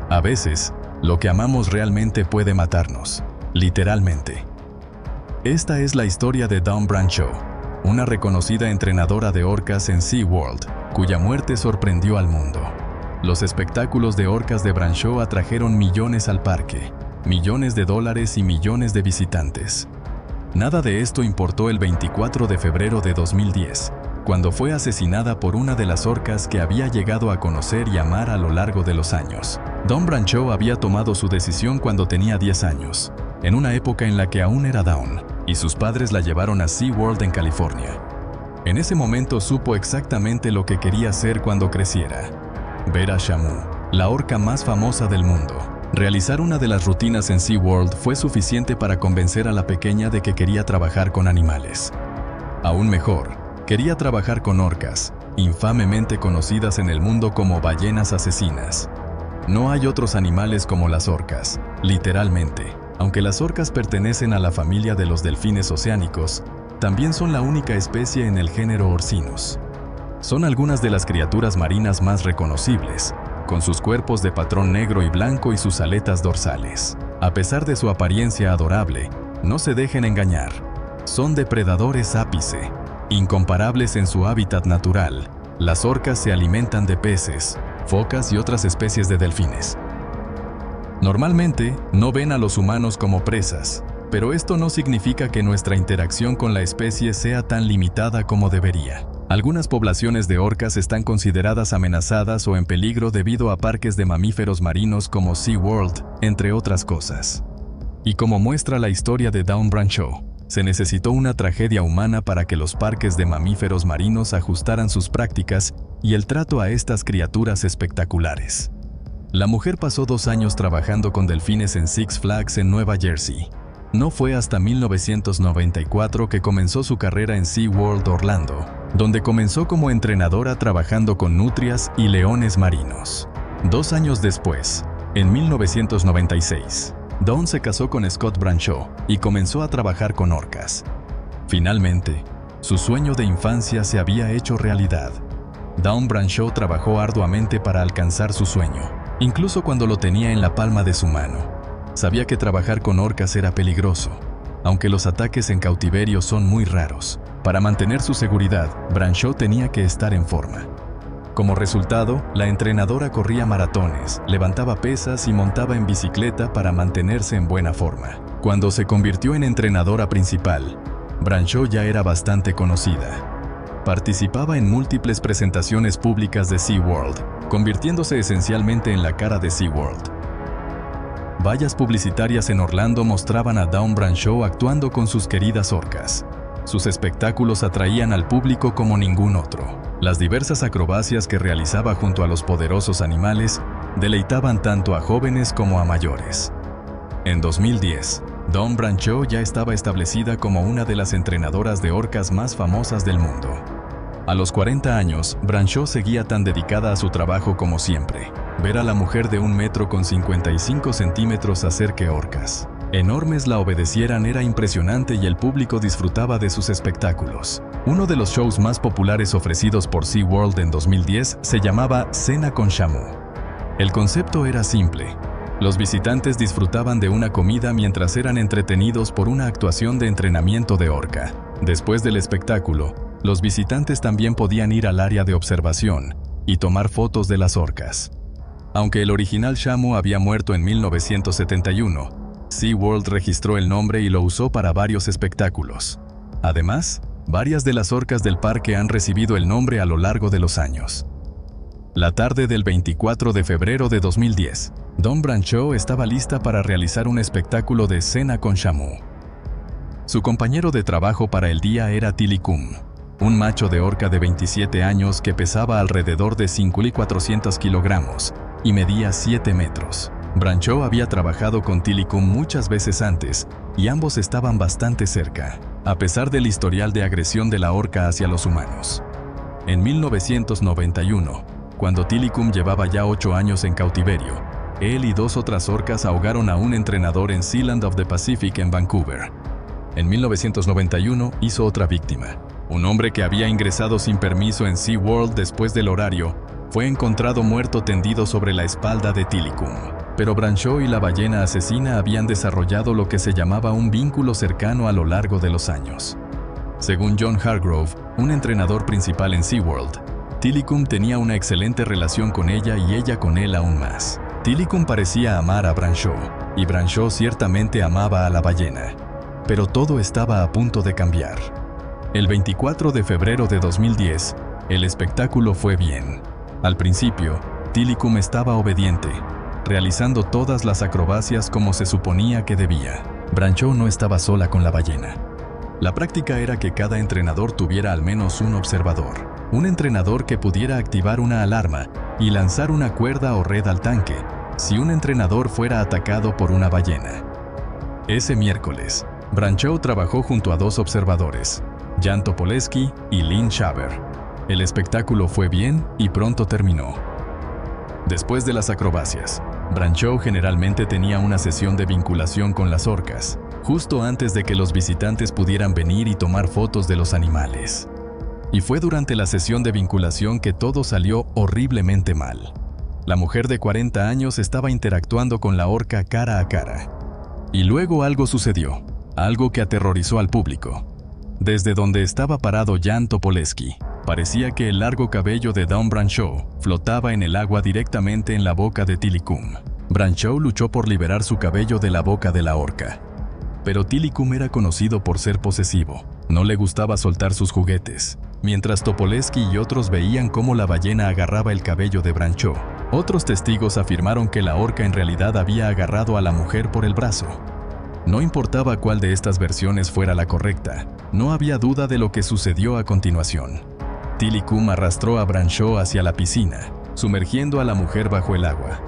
A veces, lo que amamos realmente puede matarnos, literalmente. Esta es la historia de Dawn Brancheau, una reconocida entrenadora de orcas en SeaWorld, cuya muerte sorprendió al mundo. Los espectáculos de orcas de Brancheau atrajeron millones al parque, millones de dólares y millones de visitantes. Nada de esto importó el 24 de febrero de 2010, cuando fue asesinada por una de las orcas que había llegado a conocer y amar a lo largo de los años. Dawn Brancheau había tomado su decisión cuando tenía 10 años, en una época en la que aún era Dawn, y sus padres la llevaron a SeaWorld en California. En ese momento supo exactamente lo que quería hacer cuando creciera: ver a Shamu, la orca más famosa del mundo. Realizar una de las rutinas en SeaWorld fue suficiente para convencer a la pequeña de que quería trabajar con animales. Aún mejor, quería trabajar con orcas, infamemente conocidas en el mundo como ballenas asesinas. No hay otros animales como las orcas, literalmente. Aunque las orcas pertenecen a la familia de los delfines oceánicos, también son la única especie en el género Orcinus. Son algunas de las criaturas marinas más reconocibles, con sus cuerpos de patrón negro y blanco y sus aletas dorsales. A pesar de su apariencia adorable, no se dejen engañar. Son depredadores ápice, incomparables en su hábitat natural. Las orcas se alimentan de peces, focas y otras especies de delfines. Normalmente, no ven a los humanos como presas, pero esto no significa que nuestra interacción con la especie sea tan limitada como debería. Algunas poblaciones de orcas están consideradas amenazadas o en peligro debido a parques de mamíferos marinos como SeaWorld, entre otras cosas. Y como muestra la historia de Dawn Brancheau, se necesitó una tragedia humana para que los parques de mamíferos marinos ajustaran sus prácticas y el trato a estas criaturas espectaculares. La mujer pasó 2 años trabajando con delfines en Six Flags en Nueva Jersey. No fue hasta 1994 que comenzó su carrera en SeaWorld Orlando, donde comenzó como entrenadora trabajando con nutrias y leones marinos. 2 años después, en 1996, Dawn se casó con Scott Brancheau y comenzó a trabajar con orcas. Finalmente, su sueño de infancia se había hecho realidad. Dawn Brancheau trabajó arduamente para alcanzar su sueño, incluso cuando lo tenía en la palma de su mano. Sabía que trabajar con orcas era peligroso, aunque los ataques en cautiverio son muy raros. Para mantener su seguridad, Brancheau tenía que estar en forma. Como resultado, la entrenadora corría maratones, levantaba pesas y montaba en bicicleta para mantenerse en buena forma. Cuando se convirtió en entrenadora principal, Brancheau ya era bastante conocida. Participaba en múltiples presentaciones públicas de SeaWorld, convirtiéndose esencialmente en la cara de SeaWorld. Vallas publicitarias en Orlando mostraban a Dawn Brancheau actuando con sus queridas orcas. Sus espectáculos atraían al público como ningún otro. Las diversas acrobacias que realizaba junto a los poderosos animales deleitaban tanto a jóvenes como a mayores. En 2010, Dawn Brancheau ya estaba establecida como una de las entrenadoras de orcas más famosas del mundo. A los 40 años, Brancheau seguía tan dedicada a su trabajo como siempre. Ver a la mujer de 1,55 metros hacer que orcas enormes la obedecieran era impresionante y el público disfrutaba de sus espectáculos. Uno de los shows más populares ofrecidos por SeaWorld en 2010 se llamaba Cena con Shamu. El concepto era simple. Los visitantes disfrutaban de una comida mientras eran entretenidos por una actuación de entrenamiento de orca. Después del espectáculo, los visitantes también podían ir al área de observación y tomar fotos de las orcas. Aunque el original Shamu había muerto en 1971, SeaWorld registró el nombre y lo usó para varios espectáculos. Además, varias de las orcas del parque han recibido el nombre a lo largo de los años. La tarde del 24 de febrero de 2010, Dawn Brancheau estaba lista para realizar un espectáculo de cena con Shamu. Su compañero de trabajo para el día era Tilikum, un macho de orca de 27 años que pesaba alrededor de 5.400 kilogramos y medía 7 metros. Brancheau había trabajado con Tilikum muchas veces antes y ambos estaban bastante cerca, a pesar del historial de agresión de la orca hacia los humanos. En 1991, cuando Tilikum llevaba ya 8 años en cautiverio, él y 2 otras orcas ahogaron a un entrenador en Sealand of the Pacific en Vancouver. En 1991 hizo otra víctima. Un hombre que había ingresado sin permiso en SeaWorld después del horario fue encontrado muerto tendido sobre la espalda de Tilikum. Pero Brancheau y la ballena asesina habían desarrollado lo que se llamaba un vínculo cercano a lo largo de los años. Según John Hargrove, un entrenador principal en SeaWorld, Tilikum tenía una excelente relación con ella y ella con él aún más. Tilikum parecía amar a Brancheau, y Brancheau ciertamente amaba a la ballena. Pero todo estaba a punto de cambiar. El 24 de febrero de 2010, el espectáculo fue bien. Al principio, Tilikum estaba obediente, realizando todas las acrobacias como se suponía que debía. Brancheau no estaba sola con la ballena. La práctica era que cada entrenador tuviera al menos un observador. Un entrenador que pudiera activar una alarma y lanzar una cuerda o red al tanque si un entrenador fuera atacado por una ballena. Ese miércoles, Brancheau trabajó junto a 2 observadores, Jan Topoleski y Lynn Schaber. El espectáculo fue bien y pronto terminó. Después de las acrobacias, Brancheau generalmente tenía una sesión de vinculación con las orcas, justo antes de que los visitantes pudieran venir y tomar fotos de los animales. Y fue durante la sesión de vinculación que todo salió horriblemente mal. La mujer de 40 años estaba interactuando con la orca cara a cara. Y luego algo sucedió, algo que aterrorizó al público. Desde donde estaba parado Jan Topoleski, parecía que el largo cabello de Dawn Brancheau flotaba en el agua directamente en la boca de Tilikum. Brancheau luchó por liberar su cabello de la boca de la orca. Pero Tilikum era conocido por ser posesivo. No le gustaba soltar sus juguetes. Mientras Topoleski y otros veían cómo la ballena agarraba el cabello de Brancheau, otros testigos afirmaron que la orca en realidad había agarrado a la mujer por el brazo. No importaba cuál de estas versiones fuera la correcta, no había duda de lo que sucedió a continuación. Tilikum arrastró a Brancheau hacia la piscina, sumergiendo a la mujer bajo el agua.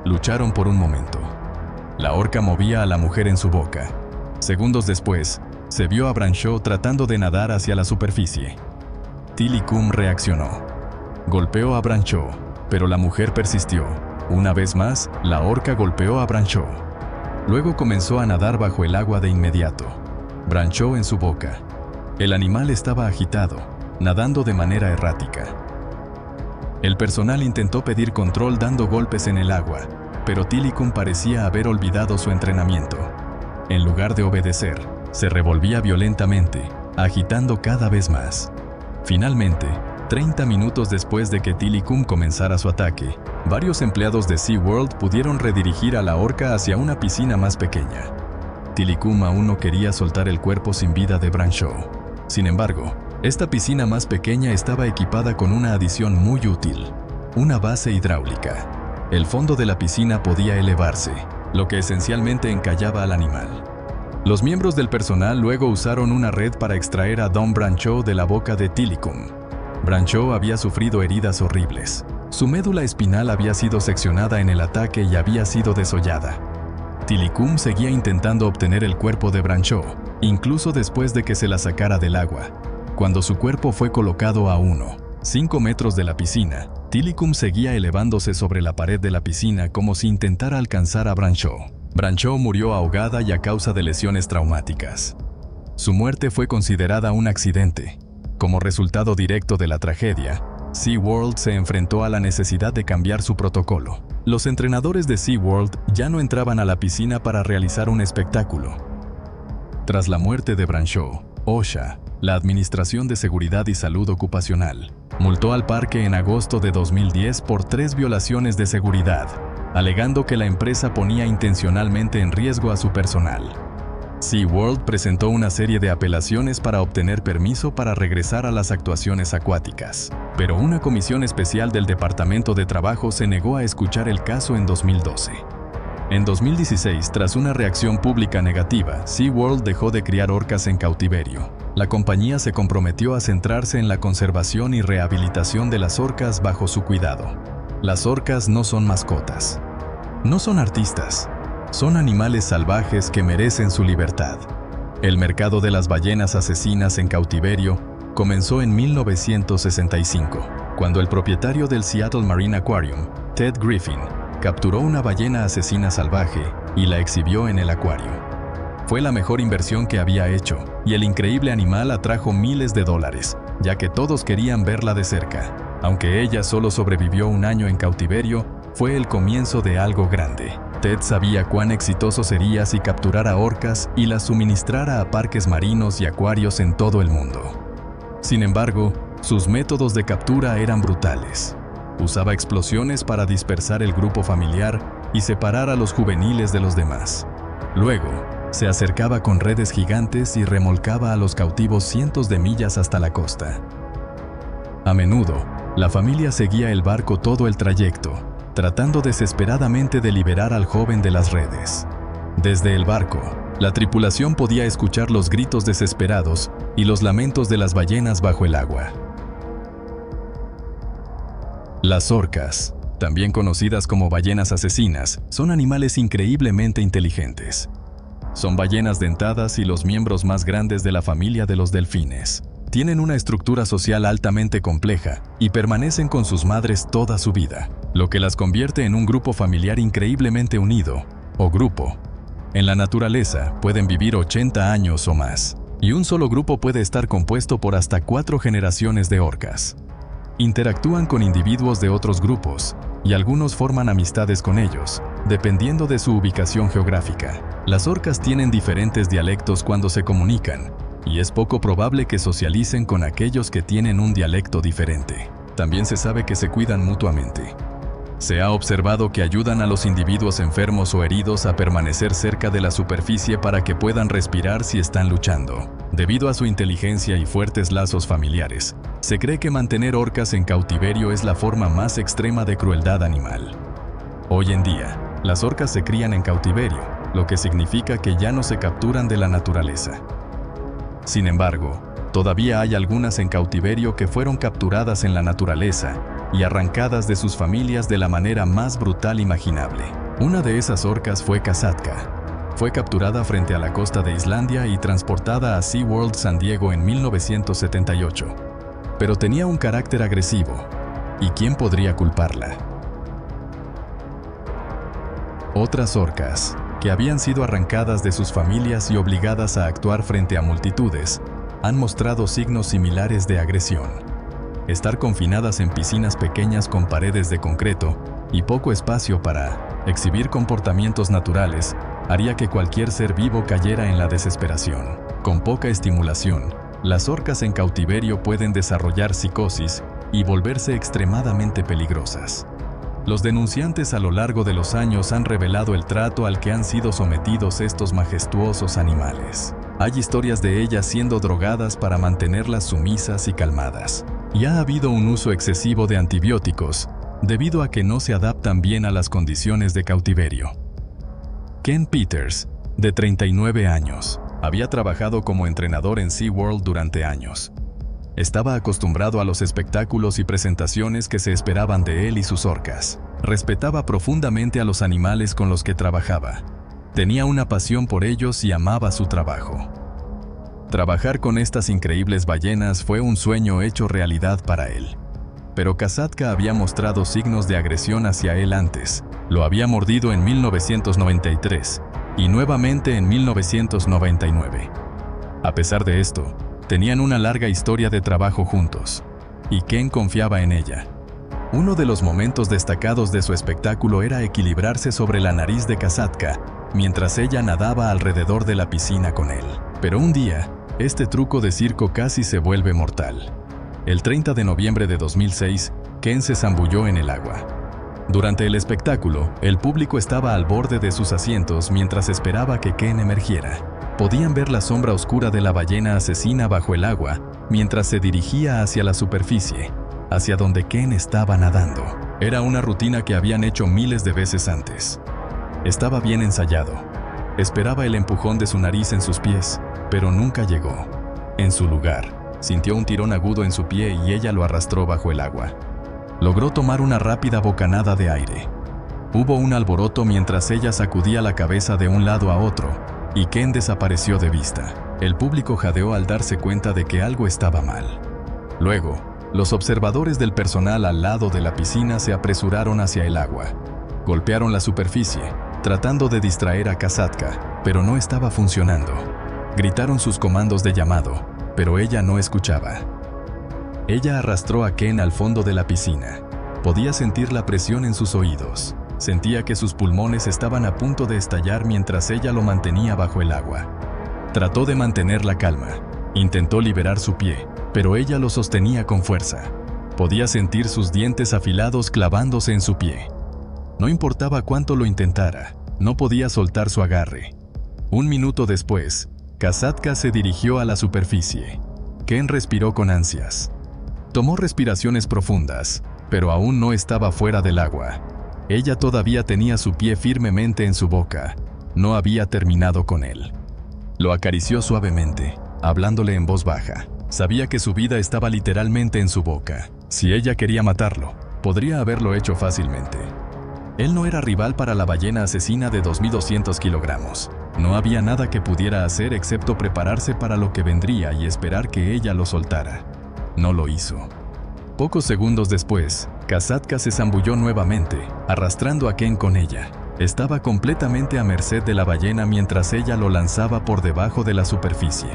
Lucharon por un momento. La orca movía a la mujer en su boca. Segundos después, se vio a Brancheau tratando de nadar hacia la superficie. Tilikum reaccionó. Golpeó a Brancheau, pero la mujer persistió. Una vez más, la orca golpeó a Brancheau. Luego comenzó a nadar bajo el agua de inmediato. Brancheau en su boca. El animal estaba agitado, nadando de manera errática. El personal intentó pedir control dando golpes en el agua, pero Tilikum parecía haber olvidado su entrenamiento. En lugar de obedecer, se revolvía violentamente, agitando cada vez más. Finalmente, 30 minutos después de que Tilikum comenzara su ataque, varios empleados de SeaWorld pudieron redirigir a la orca hacia una piscina más pequeña. Tilikum aún no quería soltar el cuerpo sin vida de Brancheau. Sin embargo, esta piscina más pequeña estaba equipada con una adición muy útil, una base hidráulica. El fondo de la piscina podía elevarse, lo que esencialmente encallaba al animal. Los miembros del personal luego usaron una red para extraer a Dawn Brancheau de la boca de Tilikum. Brancheau había sufrido heridas horribles. Su médula espinal había sido seccionada en el ataque y había sido desollada. Tilikum seguía intentando obtener el cuerpo de Brancheau, incluso después de que se la sacara del agua. Cuando su cuerpo fue colocado a 5 metros de la piscina, Tilikum seguía elevándose sobre la pared de la piscina como si intentara alcanzar a Brancheau. Brancheau murió ahogada y a causa de lesiones traumáticas. Su muerte fue considerada un accidente. Como resultado directo de la tragedia, SeaWorld se enfrentó a la necesidad de cambiar su protocolo. Los entrenadores de SeaWorld ya no entraban a la piscina para realizar un espectáculo. Tras la muerte de Branshaw, OSHA, la Administración de Seguridad y Salud Ocupacional, multó al parque en agosto de 2010 por 3 violaciones de seguridad, alegando que la empresa ponía intencionalmente en riesgo a su personal. SeaWorld presentó una serie de apelaciones para obtener permiso para regresar a las actuaciones acuáticas, pero una comisión especial del Departamento de Trabajo se negó a escuchar el caso en 2012. En 2016, tras una reacción pública negativa, SeaWorld dejó de criar orcas en cautiverio. La compañía se comprometió a centrarse en la conservación y rehabilitación de las orcas bajo su cuidado. Las orcas no son mascotas. No son artistas. Son animales salvajes que merecen su libertad. El mercado de las ballenas asesinas en cautiverio comenzó en 1965, cuando el propietario del Seattle Marine Aquarium, Ted Griffin, capturó una ballena asesina salvaje y la exhibió en el acuario. Fue la mejor inversión que había hecho, y el increíble animal atrajo miles de dólares, ya que todos querían verla de cerca. Aunque ella solo sobrevivió un año en cautiverio, fue el comienzo de algo grande. Ted sabía cuán exitoso sería si capturara orcas y las suministrara a parques marinos y acuarios en todo el mundo. Sin embargo, sus métodos de captura eran brutales. Usaba explosiones para dispersar el grupo familiar y separar a los juveniles de los demás. Luego, se acercaba con redes gigantes y remolcaba a los cautivos cientos de millas hasta la costa. A menudo, la familia seguía el barco todo el trayecto, tratando desesperadamente de liberar al joven de las redes. Desde el barco, la tripulación podía escuchar los gritos desesperados y los lamentos de las ballenas bajo el agua. Las orcas, también conocidas como ballenas asesinas, son animales increíblemente inteligentes. Son ballenas dentadas y los miembros más grandes de la familia de los delfines. Tienen una estructura social altamente compleja y permanecen con sus madres toda su vida, lo que las convierte en un grupo familiar increíblemente unido, o grupo. En la naturaleza pueden vivir 80 años o más, y un solo grupo puede estar compuesto por hasta 4 generaciones de orcas. Interactúan con individuos de otros grupos, y algunos forman amistades con ellos, dependiendo de su ubicación geográfica. Las orcas tienen diferentes dialectos cuando se comunican, y es poco probable que socialicen con aquellos que tienen un dialecto diferente. También se sabe que se cuidan mutuamente. Se ha observado que ayudan a los individuos enfermos o heridos a permanecer cerca de la superficie para que puedan respirar si están luchando. Debido a su inteligencia y fuertes lazos familiares, se cree que mantener orcas en cautiverio es la forma más extrema de crueldad animal. Hoy en día, las orcas se crían en cautiverio, lo que significa que ya no se capturan de la naturaleza. Sin embargo, todavía hay algunas en cautiverio que fueron capturadas en la naturaleza y arrancadas de sus familias de la manera más brutal imaginable. Una de esas orcas fue Kasatka. Fue capturada frente a la costa de Islandia y transportada a SeaWorld San Diego en 1978. Pero tenía un carácter agresivo, ¿y quién podría culparla? Otras orcas, que habían sido arrancadas de sus familias y obligadas a actuar frente a multitudes, han mostrado signos similares de agresión. Estar confinadas en piscinas pequeñas con paredes de concreto y poco espacio para exhibir comportamientos naturales haría que cualquier ser vivo cayera en la desesperación. Con poca estimulación, las orcas en cautiverio pueden desarrollar psicosis y volverse extremadamente peligrosas. Los denunciantes a lo largo de los años han revelado el trato al que han sido sometidos estos majestuosos animales. Hay historias de ellas siendo drogadas para mantenerlas sumisas y calmadas. Y ha habido un uso excesivo de antibióticos, debido a que no se adaptan bien a las condiciones de cautiverio. Ken Peters, de 39 años, había trabajado como entrenador en SeaWorld durante años. Estaba acostumbrado a los espectáculos y presentaciones que se esperaban de él y sus orcas. Respetaba profundamente a los animales con los que trabajaba. Tenía una pasión por ellos y amaba su trabajo. Trabajar con estas increíbles ballenas fue un sueño hecho realidad para él. Pero Kasatka había mostrado signos de agresión hacia él antes. Lo había mordido en 1993 y nuevamente en 1999. A pesar de esto, tenían una larga historia de trabajo juntos, y Ken confiaba en ella. Uno de los momentos destacados de su espectáculo era equilibrarse sobre la nariz de Kasatka mientras ella nadaba alrededor de la piscina con él. Pero un día, este truco de circo casi se vuelve mortal. El 30 de noviembre de 2006, Ken se zambulló en el agua. Durante el espectáculo, el público estaba al borde de sus asientos mientras esperaba que Ken emergiera. Podían ver la sombra oscura de la ballena asesina bajo el agua mientras se dirigía hacia la superficie, hacia donde Ken estaba nadando. Era una rutina que habían hecho miles de veces antes. Estaba bien ensayado. Esperaba el empujón de su nariz en sus pies, pero nunca llegó. En su lugar, sintió un tirón agudo en su pie y ella lo arrastró bajo el agua. Logró tomar una rápida bocanada de aire. Hubo un alboroto mientras ella sacudía la cabeza de un lado a otro, y Ken desapareció de vista. El público jadeó al darse cuenta de que algo estaba mal. Luego, los observadores del personal al lado de la piscina se apresuraron hacia el agua. Golpearon la superficie, tratando de distraer a Kasatka, pero no estaba funcionando. Gritaron sus comandos de llamado, pero ella no escuchaba. Ella arrastró a Ken al fondo de la piscina. Podía sentir la presión en sus oídos. Sentía que sus pulmones estaban a punto de estallar mientras ella lo mantenía bajo el agua. Trató de mantener la calma. Intentó liberar su pie, pero ella lo sostenía con fuerza. Podía sentir sus dientes afilados clavándose en su pie. No importaba cuánto lo intentara, no podía soltar su agarre. Un minuto después, Kasatka se dirigió a la superficie. Ken respiró con ansias. Tomó respiraciones profundas, pero aún no estaba fuera del agua. Ella todavía tenía su pie firmemente en su boca. No había terminado con él. Lo acarició suavemente, hablándole en voz baja. Sabía que su vida estaba literalmente en su boca. Si ella quería matarlo, podría haberlo hecho fácilmente. Él no era rival para la ballena asesina de 2.200 kilogramos. No había nada que pudiera hacer excepto prepararse para lo que vendría y esperar que ella lo soltara. No lo hizo. Pocos segundos después, Kasatka se zambulló nuevamente, arrastrando a Ken con ella. Estaba completamente a merced de la ballena mientras ella lo lanzaba por debajo de la superficie.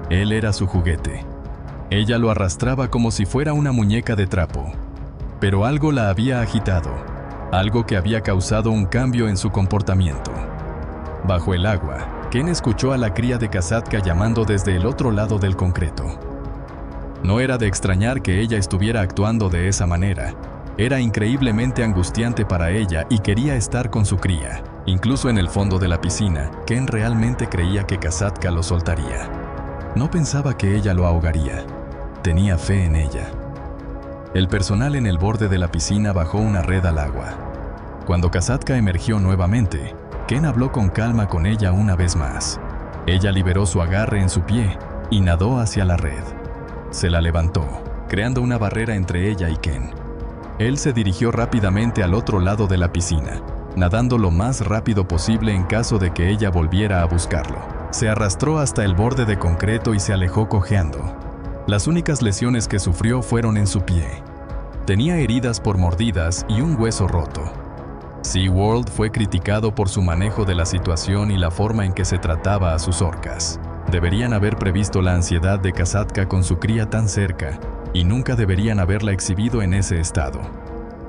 Él era su juguete. Ella lo arrastraba como si fuera una muñeca de trapo. Pero algo la había agitado, algo que había causado un cambio en su comportamiento. Bajo el agua, Ken escuchó a la cría de Kasatka llamando desde el otro lado del concreto. No era de extrañar que ella estuviera actuando de esa manera. Era increíblemente angustiante para ella y quería estar con su cría. Incluso en el fondo de la piscina, Ken realmente creía que Kasatka lo soltaría. No pensaba que ella lo ahogaría. Tenía fe en ella. El personal en el borde de la piscina bajó una red al agua. Cuando Kasatka emergió nuevamente, Ken habló con calma con ella una vez más. Ella liberó su agarre en su pie y nadó hacia la red. Se la levantó, creando una barrera entre ella y Ken. Él se dirigió rápidamente al otro lado de la piscina, nadando lo más rápido posible en caso de que ella volviera a buscarlo. Se arrastró hasta el borde de concreto y se alejó cojeando. Las únicas lesiones que sufrió fueron en su pie. Tenía heridas por mordidas y un hueso roto. SeaWorld fue criticado por su manejo de la situación y la forma en que se trataba a sus orcas. Deberían haber previsto la ansiedad de Kasatka con su cría tan cerca, y nunca deberían haberla exhibido en ese estado.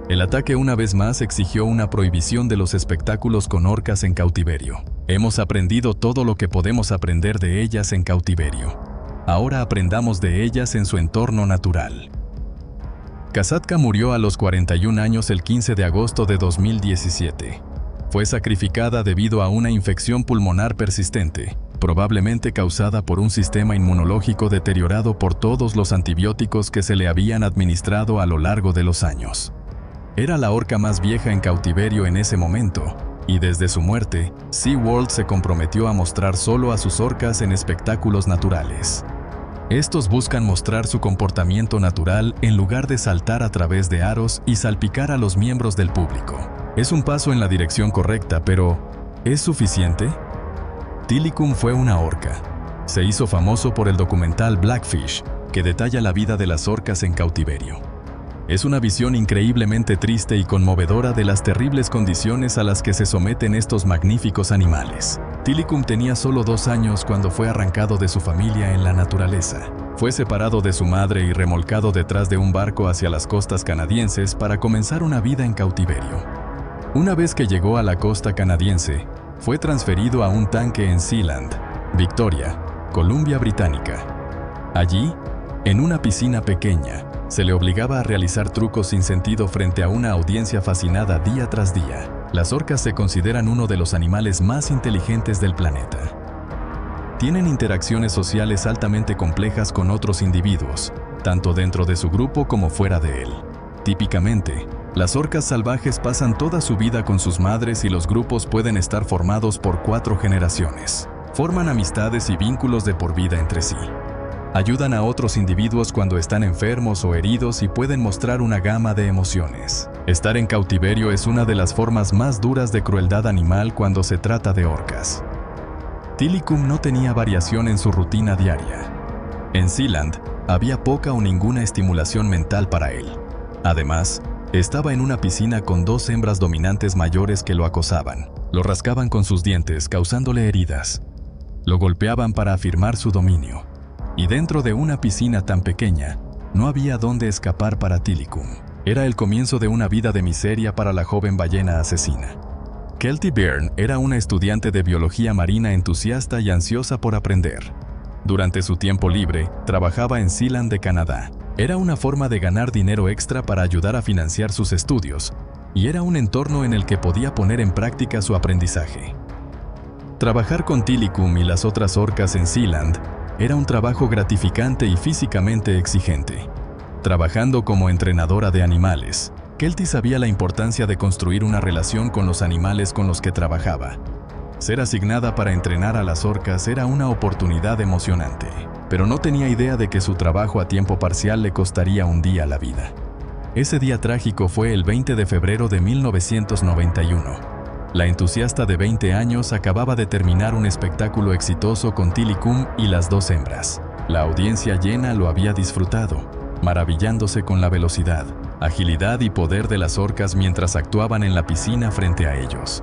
El ataque una vez más exigió una prohibición de los espectáculos con orcas en cautiverio. Hemos aprendido todo lo que podemos aprender de ellas en cautiverio. Ahora aprendamos de ellas en su entorno natural. Kasatka murió a los 41 años el 15 de agosto de 2017. Fue sacrificada debido a una infección pulmonar persistente, probablemente causada por un sistema inmunológico deteriorado por todos los antibióticos que se le habían administrado a lo largo de los años. Era la orca más vieja en cautiverio en ese momento, y desde su muerte, SeaWorld se comprometió a mostrar solo a sus orcas en espectáculos naturales. Estos buscan mostrar su comportamiento natural en lugar de saltar a través de aros y salpicar a los miembros del público. Es un paso en la dirección correcta, pero ¿es suficiente? Tilikum fue una orca. Se hizo famoso por el documental Blackfish, que detalla la vida de las orcas en cautiverio. Es una visión increíblemente triste y conmovedora de las terribles condiciones a las que se someten estos magníficos animales. Tilikum tenía solo 2 años cuando fue arrancado de su familia en la naturaleza. Fue separado de su madre y remolcado detrás de un barco hacia las costas canadienses para comenzar una vida en cautiverio. Una vez que llegó a la costa canadiense, fue transferido a un tanque en Sealand, Victoria, Columbia Británica. Allí, en una piscina pequeña, se le obligaba a realizar trucos sin sentido frente a una audiencia fascinada día tras día. Las orcas se consideran uno de los animales más inteligentes del planeta. Tienen interacciones sociales altamente complejas con otros individuos, tanto dentro de su grupo como fuera de él. Típicamente, las orcas salvajes pasan toda su vida con sus madres y los grupos pueden estar formados por 4 generaciones. Forman amistades y vínculos de por vida entre sí. Ayudan a otros individuos cuando están enfermos o heridos y pueden mostrar una gama de emociones. Estar en cautiverio es una de las formas más duras de crueldad animal cuando se trata de orcas. Tilikum no tenía variación en su rutina diaria. En Sealand, había poca o ninguna estimulación mental para él. Además, estaba en una piscina con 2 hembras dominantes mayores que lo acosaban. Lo rascaban con sus dientes, causándole heridas. Lo golpeaban para afirmar su dominio. Y dentro de una piscina tan pequeña, no había dónde escapar para Tilikum. Era el comienzo de una vida de miseria para la joven ballena asesina. Keltie Byrne era una estudiante de biología marina entusiasta y ansiosa por aprender. Durante su tiempo libre, trabajaba en Sealand de Canadá. Era una forma de ganar dinero extra para ayudar a financiar sus estudios, y era un entorno en el que podía poner en práctica su aprendizaje. Trabajar con Tilikum y las otras orcas en Sealand era un trabajo gratificante y físicamente exigente. Trabajando como entrenadora de animales, Keltie sabía la importancia de construir una relación con los animales con los que trabajaba. Ser asignada para entrenar a las orcas era una oportunidad emocionante, pero no tenía idea de que su trabajo a tiempo parcial le costaría un día la vida. Ese día trágico fue el 20 de febrero de 1991. La entusiasta de 20 años acababa de terminar un espectáculo exitoso con Tilikum y las 2 hembras. La audiencia llena lo había disfrutado, maravillándose con la velocidad, agilidad y poder de las orcas mientras actuaban en la piscina frente a ellos.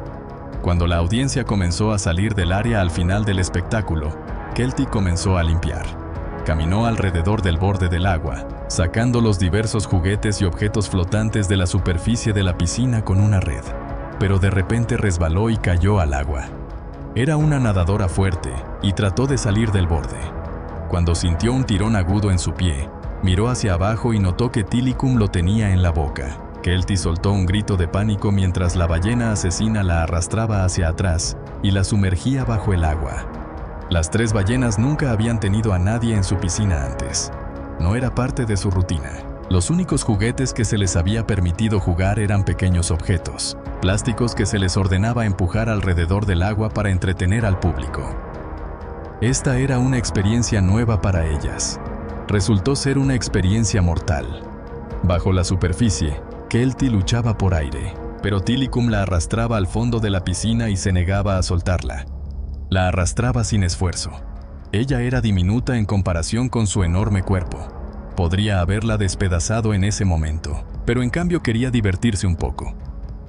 Cuando la audiencia comenzó a salir del área al final del espectáculo, Keltie comenzó a limpiar. Caminó alrededor del borde del agua, sacando los diversos juguetes y objetos flotantes de la superficie de la piscina con una red. Pero de repente resbaló y cayó al agua. Era una nadadora fuerte y trató de salir del borde. Cuando sintió un tirón agudo en su pie, miró hacia abajo y notó que Tilikum lo tenía en la boca. Keltie soltó un grito de pánico mientras la ballena asesina la arrastraba hacia atrás y la sumergía bajo el agua. Las 3 ballenas nunca habían tenido a nadie en su piscina antes. No era parte de su rutina. Los únicos juguetes que se les había permitido jugar eran pequeños objetos, plásticos que se les ordenaba empujar alrededor del agua para entretener al público. Esta era una experiencia nueva para ellas. Resultó ser una experiencia mortal. Bajo la superficie, Keltie luchaba por aire, pero Tilikum la arrastraba al fondo de la piscina y se negaba a soltarla. La arrastraba sin esfuerzo. Ella era diminuta en comparación con su enorme cuerpo. Podría haberla despedazado en ese momento, pero en cambio quería divertirse un poco.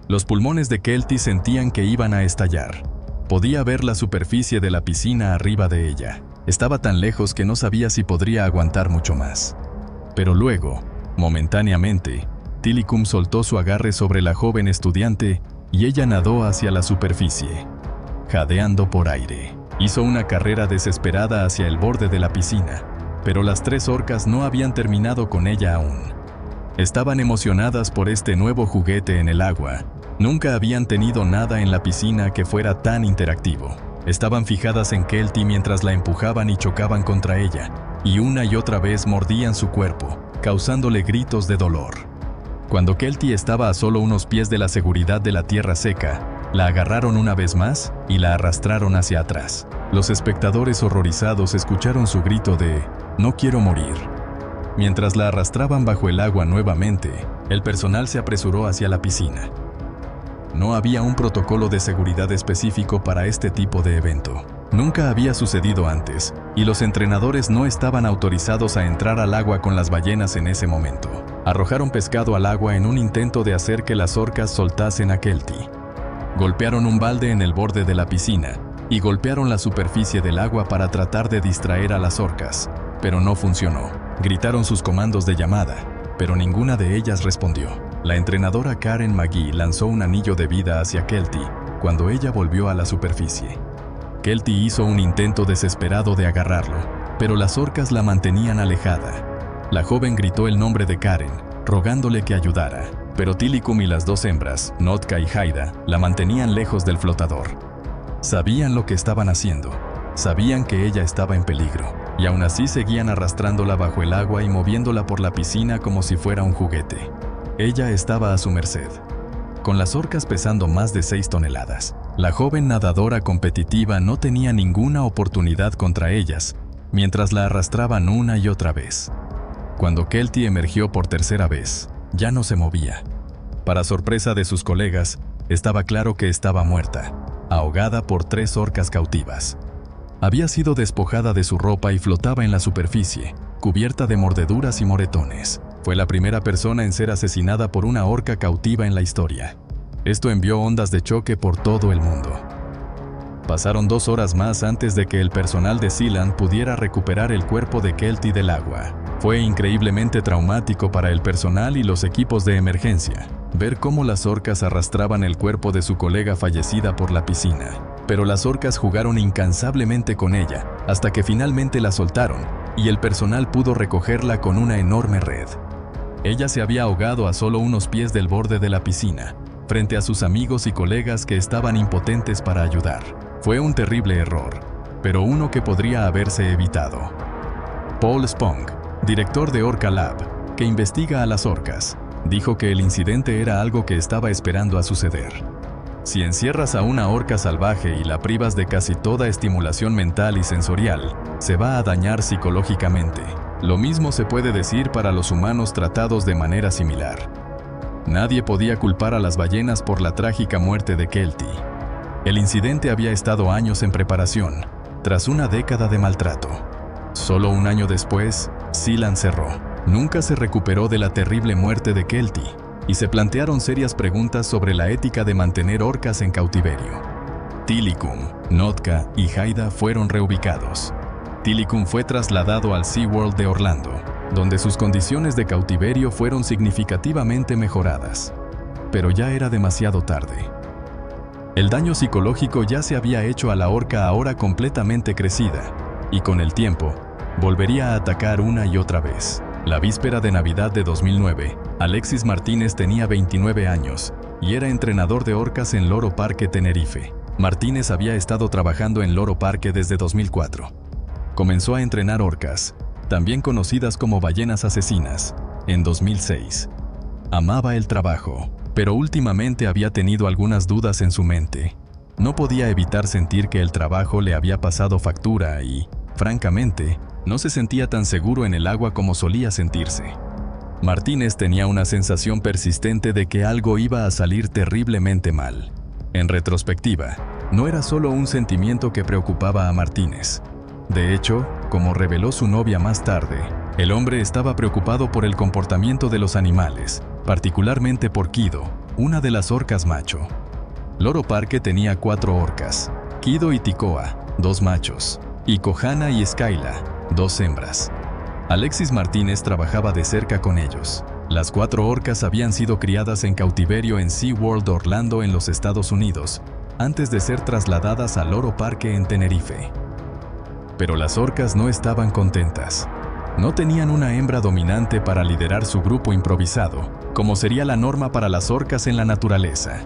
Los pulmones de Keltie sentían que iban a estallar. Podía ver la superficie de la piscina arriba de ella. Estaba tan lejos que no sabía si podría aguantar mucho más. Pero luego, momentáneamente, Tilikum soltó su agarre sobre la joven estudiante y ella nadó hacia la superficie, jadeando por aire. Hizo una carrera desesperada hacia el borde de la piscina, pero las 3 orcas no habían terminado con ella aún. Estaban emocionadas por este nuevo juguete en el agua. Nunca habían tenido nada en la piscina que fuera tan interactivo. Estaban fijadas en Keltie mientras la empujaban y chocaban contra ella, y una y otra vez mordían su cuerpo, causándole gritos de dolor. Cuando Keltie estaba a solo unos pies de la seguridad de la tierra seca, la agarraron una vez más y la arrastraron hacia atrás. Los espectadores horrorizados escucharon su grito de «No quiero morir». Mientras la arrastraban bajo el agua nuevamente, el personal se apresuró hacia la piscina. No había un protocolo de seguridad específico para este tipo de evento. Nunca había sucedido antes, y los entrenadores no estaban autorizados a entrar al agua con las ballenas en ese momento. Arrojaron pescado al agua en un intento de hacer que las orcas soltasen a Keltie. Golpearon un balde en el borde de la piscina, y golpearon la superficie del agua para tratar de distraer a las orcas, pero no funcionó. Gritaron sus comandos de llamada, pero ninguna de ellas respondió. La entrenadora Karen McGee lanzó un anillo de vida hacia Keltie cuando ella volvió a la superficie. Keltie hizo un intento desesperado de agarrarlo, pero las orcas la mantenían alejada. La joven gritó el nombre de Karen, rogándole que ayudara, pero Tilikum y las dos hembras, Notka y Haida, la mantenían lejos del flotador. Sabían lo que estaban haciendo, sabían que ella estaba en peligro, y aún así seguían arrastrándola bajo el agua y moviéndola por la piscina como si fuera un juguete. Ella estaba a su merced. Con las orcas pesando más de 6 toneladas, la joven nadadora competitiva no tenía ninguna oportunidad contra ellas, mientras la arrastraban una y otra vez. Cuando Keltie emergió por tercera vez, ya no se movía. Para sorpresa de sus colegas, estaba claro que estaba muerta, ahogada por 3 orcas cautivas. Había sido despojada de su ropa y flotaba en la superficie, cubierta de mordeduras y moretones. Fue la primera persona en ser asesinada por una orca cautiva en la historia. Esto envió ondas de choque por todo el mundo. Pasaron 2 horas más antes de que el personal de Sealand pudiera recuperar el cuerpo de Keltie del agua. Fue increíblemente traumático para el personal y los equipos de emergencia ver cómo las orcas arrastraban el cuerpo de su colega fallecida por la piscina. Pero las orcas jugaron incansablemente con ella, hasta que finalmente la soltaron, y el personal pudo recogerla con una enorme red. Ella se había ahogado a solo unos pies del borde de la piscina, frente a sus amigos y colegas que estaban impotentes para ayudar. Fue un terrible error, pero uno que podría haberse evitado. Paul Spong, director de Orca Lab, que investiga a las orcas, dijo que el incidente era algo que estaba esperando a suceder. Si encierras a una orca salvaje y la privas de casi toda estimulación mental y sensorial, se va a dañar psicológicamente. Lo mismo se puede decir para los humanos tratados de manera similar. Nadie podía culpar a las ballenas por la trágica muerte de Keltie. El incidente había estado años en preparación, tras una década de maltrato. Solo un año después, Sealand cerró. Nunca se recuperó de la terrible muerte de Keltie, y se plantearon serias preguntas sobre la ética de mantener orcas en cautiverio. Tilikum, Notka y Haida fueron reubicados. Tilikum fue trasladado al SeaWorld de Orlando, donde sus condiciones de cautiverio fueron significativamente mejoradas. Pero ya era demasiado tarde. El daño psicológico ya se había hecho a la orca ahora completamente crecida, y con el tiempo, volvería a atacar una y otra vez. La víspera de Navidad de 2009, Alexis Martínez tenía 29 años y era entrenador de orcas en Loro Parque, Tenerife. Martínez había estado trabajando en Loro Parque desde 2004. Comenzó a entrenar orcas, también conocidas como ballenas asesinas, en 2006. Amaba el trabajo, pero últimamente había tenido algunas dudas en su mente. No podía evitar sentir que el trabajo le había pasado factura y, francamente, no se sentía tan seguro en el agua como solía sentirse. Martínez tenía una sensación persistente de que algo iba a salir terriblemente mal. En retrospectiva, no era solo un sentimiento que preocupaba a Martínez. De hecho, como reveló su novia más tarde, el hombre estaba preocupado por el comportamiento de los animales, particularmente por Kido, una de las orcas macho. Loro Parque tenía 4 orcas, Kido y Tikoa, 2 machos, y Kohana y Skyla, 2 hembras. Alexis Martínez trabajaba de cerca con ellos. Las 4 orcas habían sido criadas en cautiverio en SeaWorld Orlando en los Estados Unidos, antes de ser trasladadas al Loro Parque en Tenerife. Pero las orcas no estaban contentas. No tenían una hembra dominante para liderar su grupo improvisado, como sería la norma para las orcas en la naturaleza.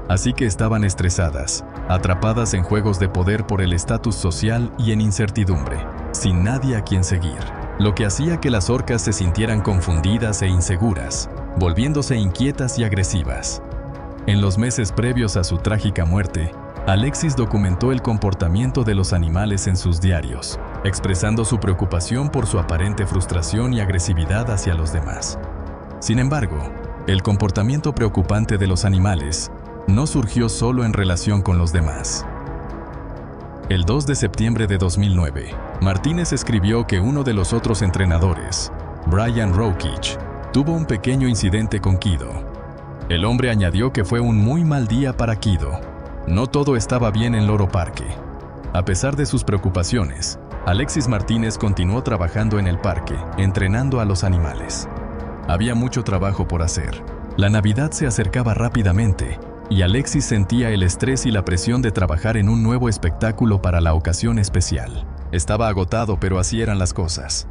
Así que estaban estresadas, atrapadas en juegos de poder por el estatus social y en incertidumbre, sin nadie a quien seguir, lo que hacía que las orcas se sintieran confundidas e inseguras, volviéndose inquietas y agresivas. En los meses previos a su trágica muerte, Alexis documentó el comportamiento de los animales en sus diarios, expresando su preocupación por su aparente frustración y agresividad hacia los demás. Sin embargo, el comportamiento preocupante de los animales no surgió solo en relación con los demás. El 2 de septiembre de 2009, Martínez escribió que uno de los otros entrenadores, Brian Rokich, tuvo un pequeño incidente con Kido. El hombre añadió que fue un muy mal día para Kido. No todo estaba bien en Loro Parque. A pesar de sus preocupaciones, Alexis Martínez continuó trabajando en el parque, entrenando a los animales. Había mucho trabajo por hacer. La Navidad se acercaba rápidamente, y Alexis sentía el estrés y la presión de trabajar en un nuevo espectáculo para la ocasión especial. Estaba agotado, pero así eran las cosas.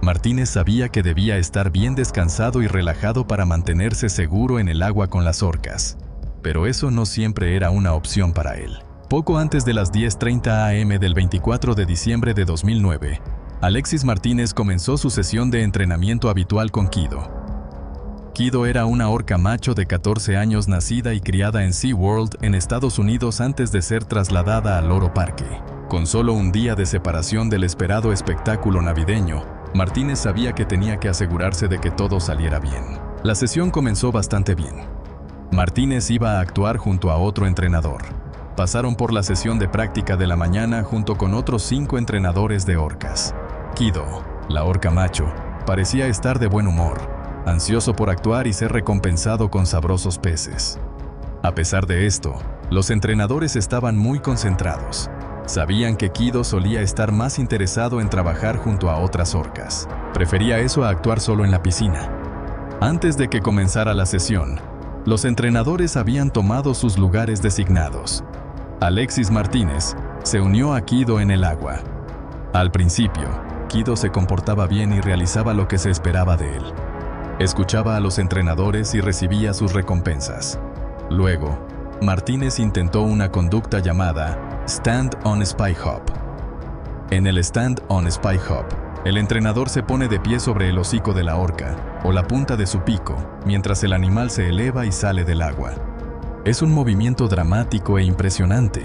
Martínez sabía que debía estar bien descansado y relajado para mantenerse seguro en el agua con las orcas. Pero eso no siempre era una opción para él. Poco antes de las 10:30 am del 24 de diciembre de 2009, Alexis Martínez comenzó su sesión de entrenamiento habitual con Kido. Kido era una orca macho de 14 años nacida y criada en SeaWorld en Estados Unidos antes de ser trasladada al Loro Parque. Con solo un día de separación del esperado espectáculo navideño, Martínez sabía que tenía que asegurarse de que todo saliera bien. La sesión comenzó bastante bien. Martínez iba a actuar junto a otro entrenador. Pasaron por la sesión de práctica de la mañana junto con otros 5 entrenadores de orcas. Kido, la orca macho, parecía estar de buen humor, ansioso por actuar y ser recompensado con sabrosos peces. A pesar de esto, los entrenadores estaban muy concentrados. Sabían que Kido solía estar más interesado en trabajar junto a otras orcas. Prefería eso a actuar solo en la piscina. Antes de que comenzara la sesión, los entrenadores habían tomado sus lugares designados. Alexis Martínez se unió a Kido en el agua. Al principio, Kido se comportaba bien y realizaba lo que se esperaba de él. Escuchaba a los entrenadores y recibía sus recompensas. Luego, Martínez intentó una conducta llamada Stand on Spy Hop. En el Stand on Spy Hop, el entrenador se pone de pie sobre el hocico de la orca, o la punta de su pico, mientras el animal se eleva y sale del agua. Es un movimiento dramático e impresionante.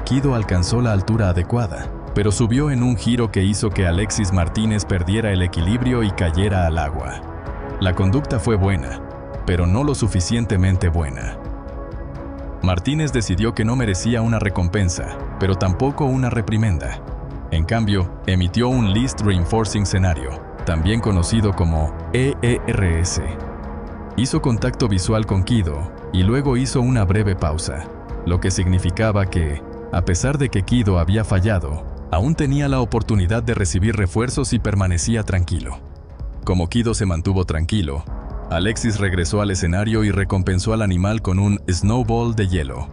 Kido alcanzó la altura adecuada, pero subió en un giro que hizo que Alexis Martínez perdiera el equilibrio y cayera al agua. La conducta fue buena, pero no lo suficientemente buena. Martínez decidió que no merecía una recompensa, pero tampoco una reprimenda. En cambio, emitió un Least Reinforcing Scenario, también conocido como ERS. Hizo contacto visual con Kido y luego hizo una breve pausa, lo que significaba que, a pesar de que Kido había fallado, aún tenía la oportunidad de recibir refuerzos y permanecía tranquilo. Como Kido se mantuvo tranquilo, Alexis regresó al escenario y recompensó al animal con un Snowball de hielo,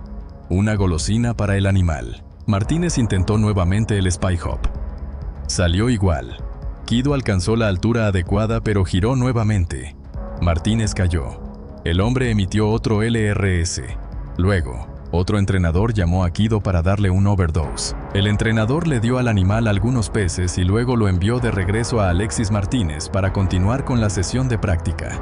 una golosina para el animal. Martínez intentó nuevamente el Spy Hop. Salió igual. Kido alcanzó la altura adecuada pero giró nuevamente. Martínez cayó. El hombre emitió otro LRS. Luego, otro entrenador llamó a Kido para darle un overdose. El entrenador le dio al animal algunos peces y luego lo envió de regreso a Alexis Martínez para continuar con la sesión de práctica.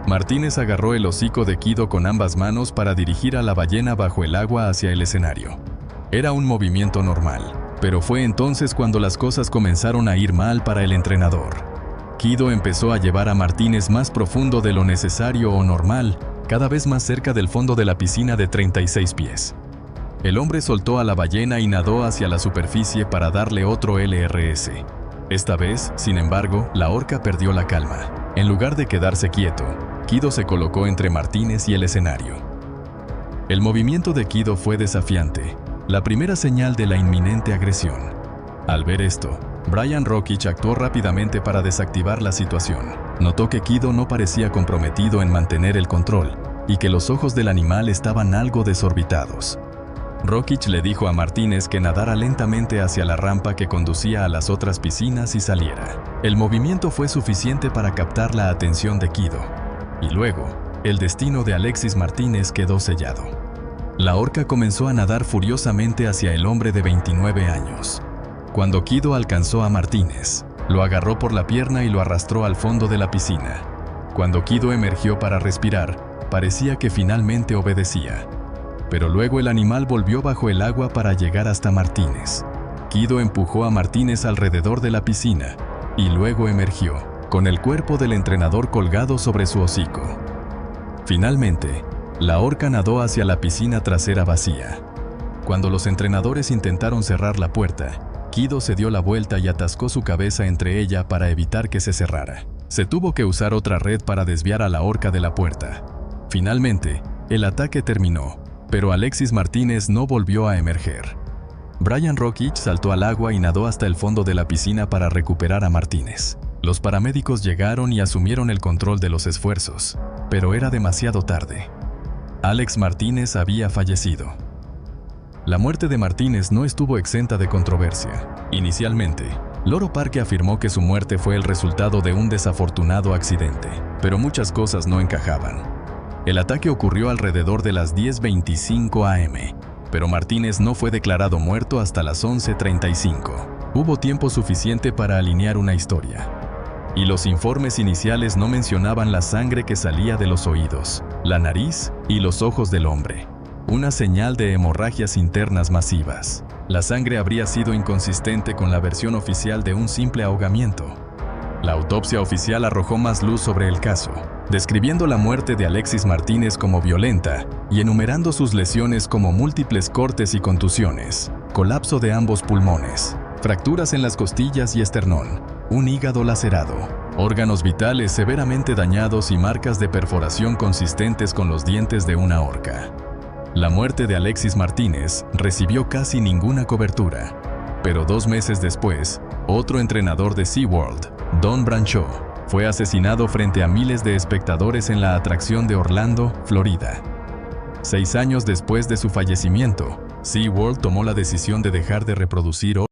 Martínez agarró el hocico de Kido con ambas manos para dirigir a la ballena bajo el agua hacia el escenario. Era un movimiento normal, pero fue entonces cuando las cosas comenzaron a ir mal para el entrenador. Kido empezó a llevar a Martínez más profundo de lo necesario o normal, cada vez más cerca del fondo de la piscina de 36 pies. El hombre soltó a la ballena y nadó hacia la superficie para darle otro LRS. Esta vez, sin embargo, la orca perdió la calma. En lugar de quedarse quieto, Kido se colocó entre Martínez y el escenario. El movimiento de Kido fue desafiante, la primera señal de la inminente agresión. Al ver esto, Brian Rockich actuó rápidamente para desactivar la situación. Notó que Kido no parecía comprometido en mantener el control y que los ojos del animal estaban algo desorbitados. Rockich le dijo a Martínez que nadara lentamente hacia la rampa que conducía a las otras piscinas y saliera. El movimiento fue suficiente para captar la atención de Kido. Y luego, el destino de Alexis Martínez quedó sellado. La orca comenzó a nadar furiosamente hacia el hombre de 29 años. Cuando Kido alcanzó a Martínez, lo agarró por la pierna y lo arrastró al fondo de la piscina. Cuando Kido emergió para respirar, parecía que finalmente obedecía. Pero luego el animal volvió bajo el agua para llegar hasta Martínez. Kido empujó a Martínez alrededor de la piscina y luego emergió, con el cuerpo del entrenador colgado sobre su hocico. Finalmente, la orca nadó hacia la piscina trasera vacía. Cuando los entrenadores intentaron cerrar la puerta, Kido se dio la vuelta y atascó su cabeza entre ella para evitar que se cerrara. Se tuvo que usar otra red para desviar a la orca de la puerta. Finalmente, el ataque terminó, pero Alexis Martínez no volvió a emerger. Brian Rockich saltó al agua y nadó hasta el fondo de la piscina para recuperar a Martínez. Los paramédicos llegaron y asumieron el control de los esfuerzos, pero era demasiado tarde. Alex Martínez había fallecido. La muerte de Martínez no estuvo exenta de controversia. Inicialmente, Loro Parque afirmó que su muerte fue el resultado de un desafortunado accidente, pero muchas cosas no encajaban. El ataque ocurrió alrededor de las 10:25 am, pero Martínez no fue declarado muerto hasta las 11:35. Hubo tiempo suficiente para alinear una historia. Y los informes iniciales no mencionaban la sangre que salía de los oídos, la nariz y los ojos del hombre. Una señal de hemorragias internas masivas. La sangre habría sido inconsistente con la versión oficial de un simple ahogamiento. La autopsia oficial arrojó más luz sobre el caso, describiendo la muerte de Alexis Martínez como violenta y enumerando sus lesiones como múltiples cortes y contusiones, colapso de ambos pulmones, fracturas en las costillas y esternón, un hígado lacerado, órganos vitales severamente dañados y marcas de perforación consistentes con los dientes de una orca. La muerte de Alexis Martínez recibió casi ninguna cobertura, pero 2 meses después, otro entrenador de SeaWorld, Don Brancheau, fue asesinado frente a miles de espectadores en la atracción de Orlando, Florida. 6 años después de su fallecimiento, SeaWorld tomó la decisión de dejar de reproducir